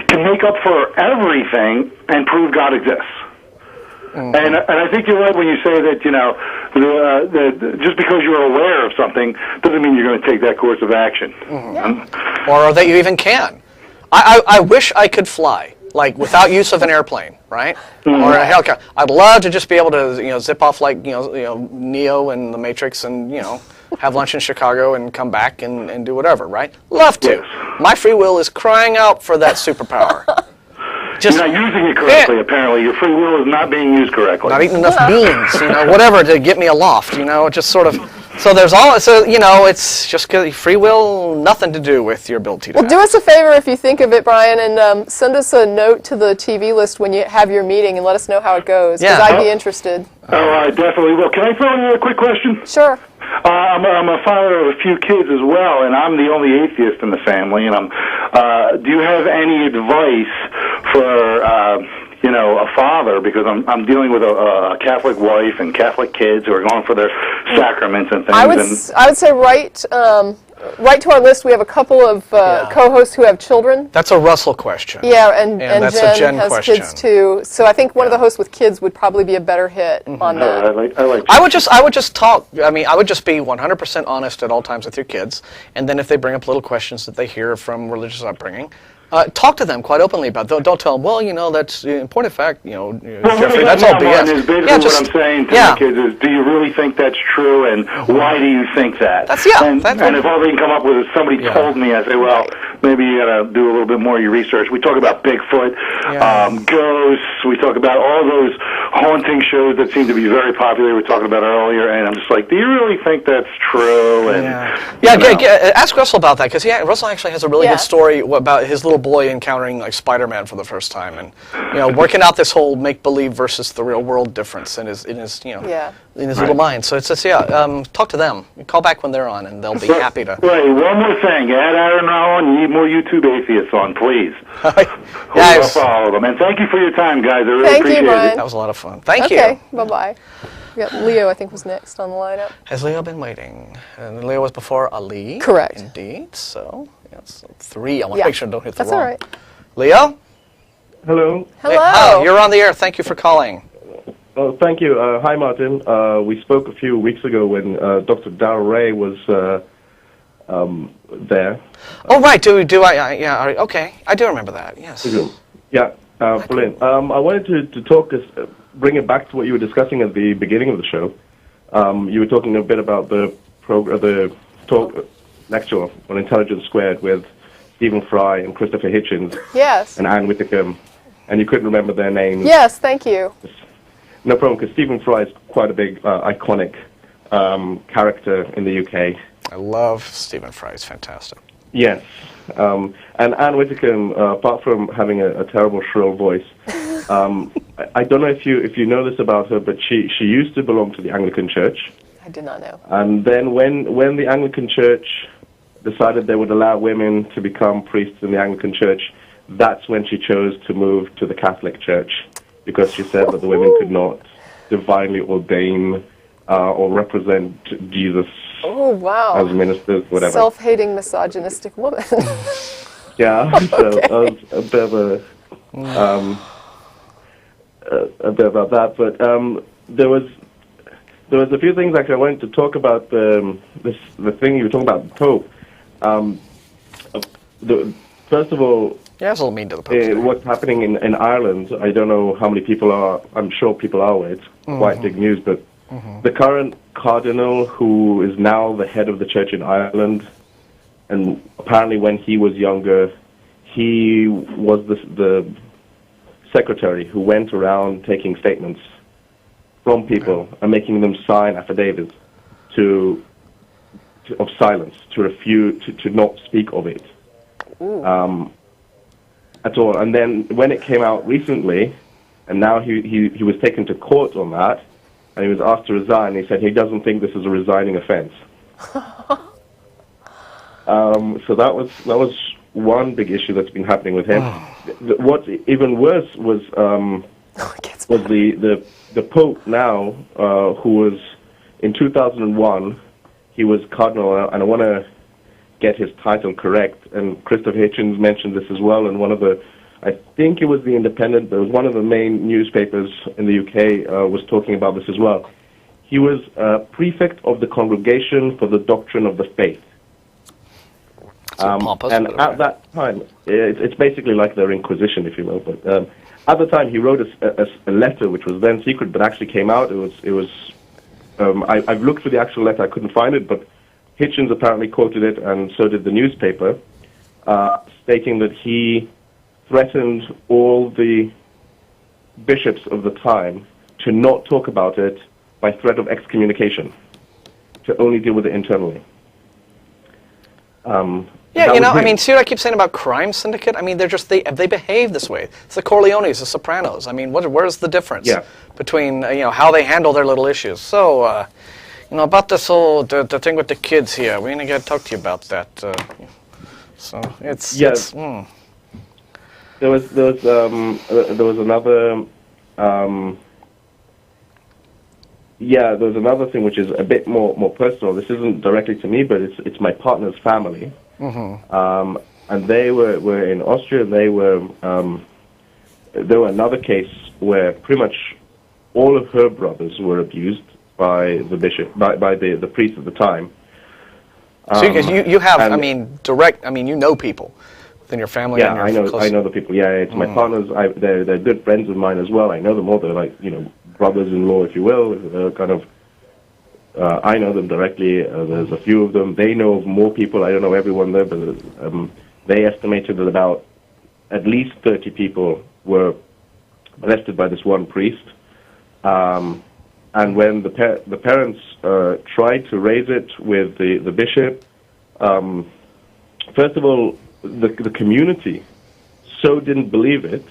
G: can make up for everything and prove God exists. Mm-hmm. And I think you're right when you say that, just because you're aware of something doesn't mean you're going to take that course of action.
B: Mm-hmm. Or that you even can. I wish I could fly, like without use of an airplane, right? Mm-hmm. Or a helicopter. I'd love to just be able to, zip off like, Neo and the Matrix and, have lunch in Chicago and come back and do whatever, right? Love to. My free will is crying out for that superpower.
G: You're not using it correctly, apparently. Your free will is not being used correctly.
B: Not eating enough beans, whatever to get me aloft, just sort of. So there's it's just free will, nothing to do with your ability to.
A: Well, do us a favor if you think of it, Brian, and send us a note to the TV list when you have your meeting and let us know how it goes, because I'd be interested.
G: Oh, I definitely will. Can I throw in a quick question?
A: Sure.
G: I'm a father of a few kids as well, and I'm the only atheist in the family. And do you have any advice for a father, because I'm dealing with a Catholic wife and Catholic kids who are going for their sacraments and things?
A: I would say write to our list. We have a couple of co-hosts who have children.
B: That's a Russell question.
A: Yeah, and
B: that's
A: Jen has
B: question.
A: Kids too. So I think one of the hosts with kids would probably be a better hit on that.
G: I
B: would just talk. I would just be 100% honest at all times with your kids, and then if they bring up little questions that they hear from religious upbringing, talk to them quite openly about it. Don't tell them, well, that's, in point of fact, Jeffrey, that's all BS.
G: Is basically what I'm saying to my kids is, do you really think that's true, and why do you think that? And if all they can come up with is somebody told me, I say, well, maybe you got to do a little bit more of your research. We talk about Bigfoot, ghosts, we talk about all those haunting shows that seem to be very popular. We were talking about earlier, and I'm just like, do you really think that's true? And,
B: ask Russell about that, because Russell actually has a really good story about his little boy encountering like Spider-Man for the first time, and working out this whole make-believe versus the real world difference in his little mind. So it's just talk to them. Call back when they're on, and they'll be happy to.
G: Right. One more thing. Add Aaron now on. You need more YouTube atheists on, please.
B: I'll
G: follow them. And thank you for your time, guys. I really appreciate it.
B: That was a lot of fun. Thank you.
A: Okay, bye-bye. We got Leo, I think, was next on the lineup.
B: Has Leo been waiting? And Leo was before Ali.
A: Correct.
B: Indeed. So, yes, 3. I want to make sure I don't hit the wrong.
A: That's all right.
B: Leo?
H: Hello.
A: Hello.
B: You're on the air. Thank you for calling.
H: Oh, thank you. Hi, Martin. We spoke a few weeks ago when Dr. Darrell Ray was there.
B: Oh, right. Do I? Okay. I do remember that. Yes.
H: Yeah. Brilliant. I wanted to talk, bring it back to what you were discussing at the beginning of the show. You were talking a bit about the lecture on Intelligence Squared with Stephen Fry and Christopher Hitchens.
A: Yes.
H: And Anne Whitcomb, and you couldn't remember their names.
A: Yes, thank you.
H: No problem, because Stephen Fry is quite a big, iconic character in the UK.
B: I love Stephen Fry. He's fantastic.
H: Yes. And Anne Whitcomb, apart from having a terrible shrill voice, I don't know if you know this about her, but she used to belong to the Anglican Church.
A: I did not know.
H: And then when the Anglican Church decided they would allow women to become priests in the Anglican Church, that's when she chose to move to the Catholic Church, because she said that the women could not divinely ordain or represent Jesus as ministers, whatever.
A: Self-hating, misogynistic woman.
H: Yeah, so a bit of a bit about that, but there was a few things actually I wanted to talk about. The thing you were talking about, the Pope. First of all,
B: it's a little mean to the Pope.
H: What's happening in Ireland? I don't know how many people are. I'm sure people are aware. It's quite big news, but the current cardinal, who is now the head of the church in Ireland, and apparently when he was younger, he was the secretary who went around taking statements from people and making them sign affidavits of silence, to refuse, to not speak of it at all. And then when it came out recently, and now he was taken to court on that, and he was asked to resign, he said he doesn't think this is a resigning offense. So that was one big issue that's been happening with him. What's even worse was the Pope now, who was in 2001, he was cardinal, and I want to get his title correct, and Christopher Hitchens mentioned this as well in one of the, I think it was the Independent, but it was one of the main newspapers in the UK was talking about this as well. He was prefect of the Congregation for the Doctrine of the Faith. And at that time, it's basically like their Inquisition, if you will. But at the time, he wrote a letter which was then secret, but actually came out. It was. I've looked for the actual letter. I couldn't find it, but Hitchens apparently quoted it, and so did the newspaper, stating that he threatened all the bishops of the time to not talk about it by threat of excommunication, to only deal with it internally.
B: See what I keep saying about crime syndicate? I mean, they behave this way. It's the Corleones, the Sopranos. I mean, where's the difference between how they handle their little issues? So, about this whole the thing with the kids here, we're gonna talk to you about that. So it's
H: There was another. There was another thing which is a bit more personal. This isn't directly to me, but it's my partner's family. And they were in Austria. There were another case where pretty much all of her brothers were abused by the bishop, by the priest at the time.
B: So you have, direct. You know people within your family.
H: Yeah, I know the people. Yeah, it's my partners. They're good friends of mine as well. I know them all. They're like brothers-in-law, if you will. They're kind of. I know them directly. There's a few of them. They know of more people. I don't know everyone there, but they estimated that about at least 30 people were molested by this one priest. And when the parents tried to raise it with the bishop, first of all, the community so didn't believe it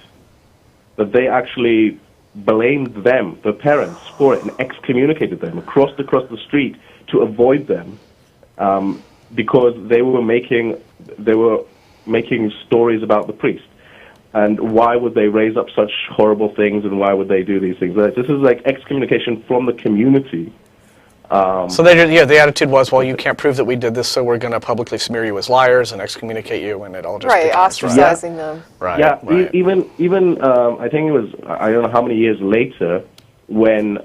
H: that they actually blamed them, the parents, for it and excommunicated them across the street to avoid them, because they were making stories about the priest. And why would they raise up such horrible things, and why would they do these things? This is like excommunication from the community.
B: So the attitude was, well, you can't prove that we did this, so we're going to publicly smear you as liars and excommunicate you, and it all just becomes,
A: ostracizing them.
B: Right.
H: Yeah,
B: right.
H: Even I think it was, I don't know how many years later, when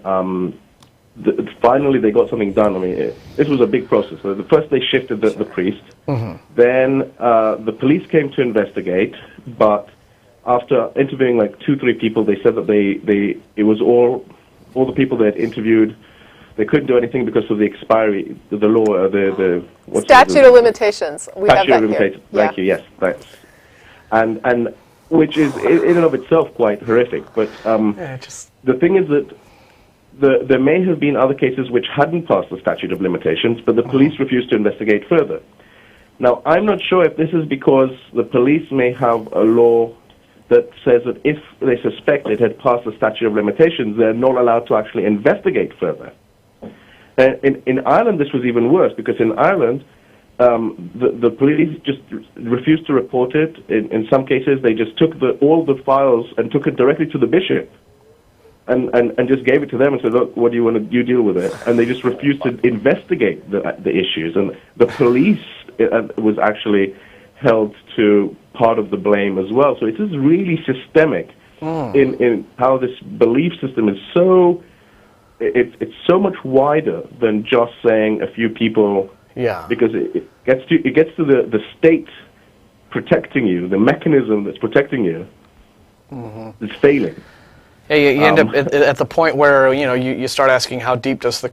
H: finally they got something done. I mean, this was a big process. So first they shifted the priest, then the police came to investigate, but after interviewing like 2-3 people, they said that it was all the people they had interviewed. They couldn't do anything because of the expiry, the law, what's
A: Statute of limitations. We have
H: Statute
A: that
H: of limitations.
A: here.
H: Thank you. Yes, thanks. And which is in and of itself quite horrific. But the thing is that there may have been other cases which hadn't passed the statute of limitations, but the police refused to investigate further. Now, I'm not sure if this is because the police may have a law that says that if they suspect it had passed the statute of limitations, they're not allowed to actually investigate further. In Ireland, this was even worse, because in Ireland, the police just refused to report it. In some cases, they just took all the files and took it directly to the bishop, and just gave it to them and said, look, what do you want to do? Deal with it. And they just refused to investigate the issues. And the police was actually held to part of the blame as well. So it is really systemic in how this belief system is so... It's so much wider than just saying a few people. Yeah. Because it gets to the state protecting you, the mechanism that's protecting you is failing.
B: Yeah, you end up at the point where you start asking, how deep does the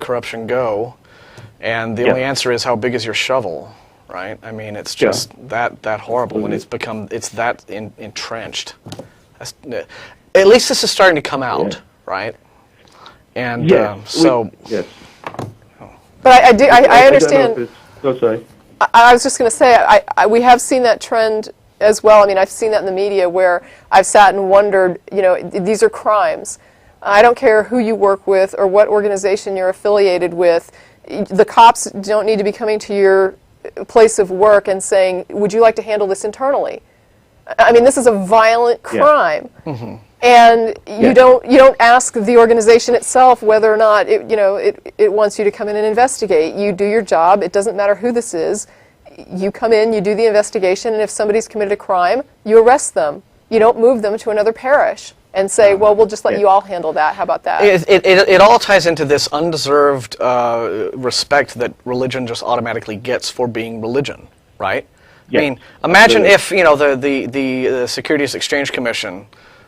B: corruption go, and the only answer is, how big is your shovel, right? I mean, it's just that horrible when it's that entrenched. At least this is starting to come out, right? And so.
H: Yes.
A: But I understand.
H: Oh, sorry.
A: I was just going to say, we have seen that trend as well. I mean, I've seen that in the media where I've sat and wondered, these are crimes. I don't care who you work with or what organization you're affiliated with. The cops don't need to be coming to your place of work and saying, would you like to handle this internally? I mean, this is a violent crime. Yeah. And you don't ask the organization itself whether or not it wants you to come in and investigate. You do your job. It doesn't matter who this is. You come in, you do the investigation, and if somebody's committed a crime, you arrest them. You don't move them to another parish and say, well, we'll just let you all handle that. How about that?
B: It all ties into this undeserved respect that religion just automatically gets for being religion, right? Yeah. I mean, imagine if the Securities Exchange Commission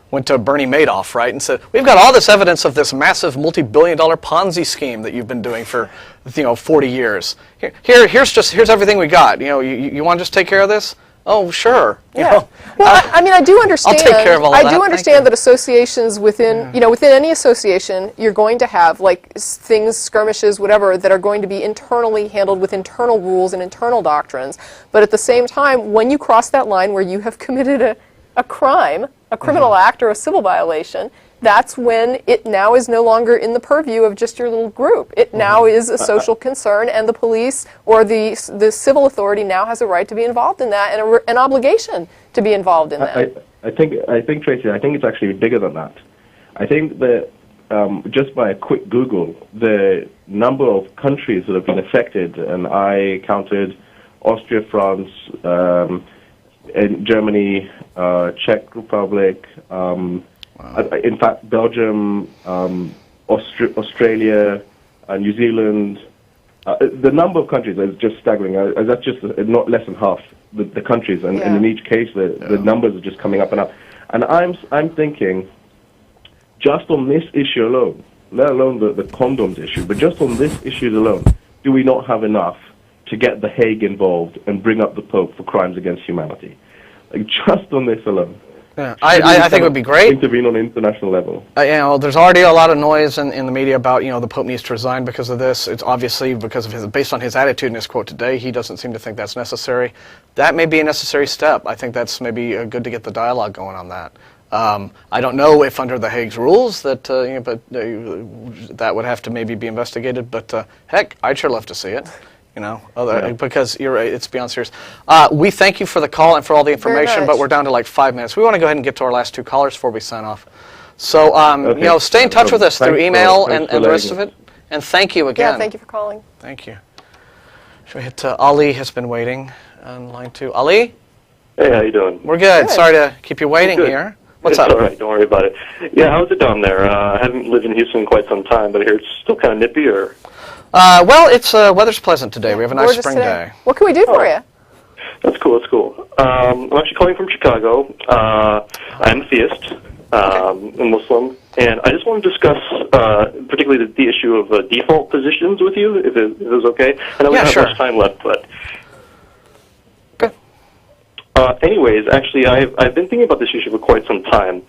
B: went to Bernie Madoff, right, and said, we've got all this evidence of this massive multi-billion-dollar Ponzi scheme that you've been doing for 40 years. Here's everything we got. You want to just take care of this? Oh, sure.
A: Well, I mean, I do understand.
B: I'll take care of all
A: that.
B: I
A: do understand that associations within any association, you're going to have things, skirmishes, whatever, that are going to be internally handled with internal rules and internal doctrines. But at the same time, when you cross that line where you have committed a crime, a criminal act or a civil violation, that's when it now is no longer in the purview of just your little group. It now is a social concern, and the police or the civil authority now has a right to be involved in that and an obligation to be involved in that.
H: I think, Tracy, I think it's actually bigger than that. I think that just by a quick Google, the number of countries that have been affected, and I counted Austria, France, in Germany, Czech Republic, in fact, Belgium, Australia, New Zealand. The number of countries is just staggering. That's just not less than half the countries, and in each case, the numbers are just coming up and up. And I'm thinking, just on this issue alone, let alone the condoms issue, but just on this issue alone, do we not have enough to get The Hague involved and bring up the Pope for crimes against humanity? Just on this alone.
B: Yeah, I think it would be great.
H: Intervene on an international level.
B: There's already a lot of noise in the media about, the Pope needs to resign because of this. It's obviously because of based on his attitude in his quote today, he doesn't seem to think that's necessary. That may be a necessary step. I think that's maybe good to get the dialogue going on that. I don't know if under the Hague's rules that, that would have to maybe be investigated. But heck, I'd sure love to see it. Because you're right, it's beyond serious. We thank you for the call and for all the information, but we're down to like 5 minutes. We want to go ahead and get to our last 2 callers before we sign off. So, stay in touch with us through email and the rest of it. And thank you again.
A: Yeah, thank you for calling.
B: Thank you. Should we hit Ali has been waiting on line 2. Ali?
I: Hey, how you doing?
B: We're good. Sorry to keep you waiting here. What's up?
I: All right, don't worry about it. Yeah, how's it down there? I haven't lived in Houston in quite some time, but I hear it's still kind of nippy, or...
B: Well, it's weather's pleasant today. We have a nice spring day.
A: What can we do for you?
I: That's cool. That's cool. I'm actually calling from Chicago. I'm a theist, a Muslim, and I just want to discuss particularly the issue of default positions with you, if it was okay. I know we don't have much time left, but. Anyways, actually, I've been thinking about this issue for quite some time,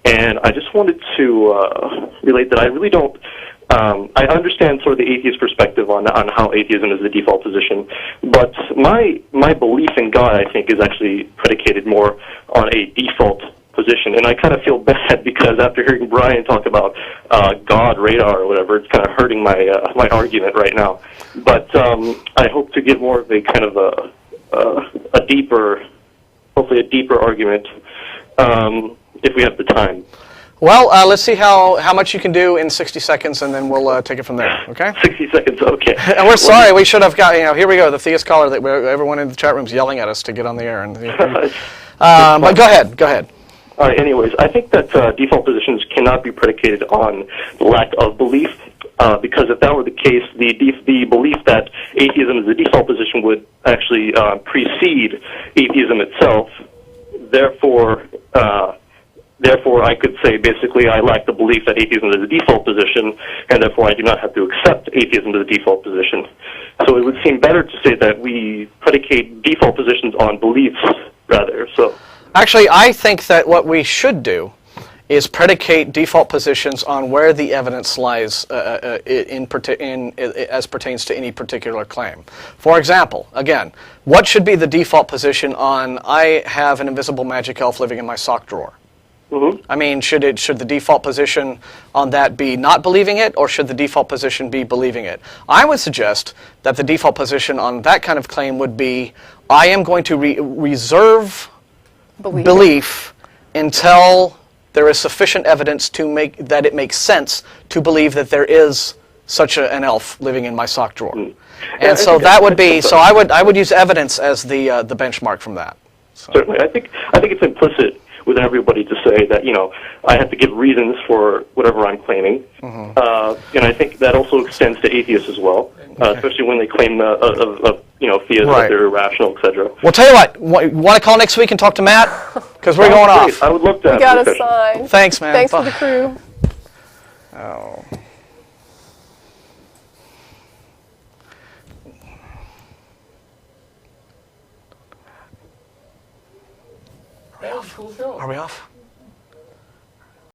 I: and I just wanted to relate that I really don't. I understand sort of the atheist perspective on how atheism is the default position, but my belief in God, I think, is actually predicated more on a default position, and I kind of feel bad because after hearing Brian talk about God radar or whatever, it's kind of hurting my argument right now. But I hope to get more of a kind of a deeper, hopefully a deeper argument if we have the time.
B: Well, let's see how much you can do in 60 seconds, and then we'll take it from there, okay?
I: 60 seconds, okay.
B: And we're sorry, we should have got, here we go, the theist caller, that everyone in the chat room's yelling at us to get on the air. And, but go ahead.
I: All right, anyways, I think that default positions cannot be predicated on lack of belief, because if that were the case, the belief that atheism is the default position would actually precede atheism itself. Therefore, I could say basically I lack the belief that atheism is the default position, and therefore I do not have to accept atheism as the default position. So it would seem better to say that we predicate default positions on beliefs rather. So,
B: actually, I think that what we should do is predicate default positions on where the evidence lies as pertains to any particular claim. For example, again, what should be the default position on I have an invisible magic elf living in my sock drawer?
I: Mm-hmm.
B: I mean, should the default position on that be not believing it, or should the default position be believing it? I would suggest that the default position on that kind of claim would be, I am going to reserve belief until there is sufficient evidence to make that it makes sense to believe that there is such an elf living in my sock drawer. Mm. And so that would be, so I would use evidence as the benchmark from that. So.
I: Certainly, I think it's implicit with everybody to say that, I have to give reasons for whatever I'm claiming. Mm-hmm. And I think that also extends to atheists as well, especially when they claim theists that they're irrational, etc.
B: Well, tell you what, you want to call next week and talk to Matt? Because we're going off.
I: I would love to have
A: a discussion. We got a sign.
B: Thanks, man.
A: Thanks for the crew.
B: Oh. Are we off?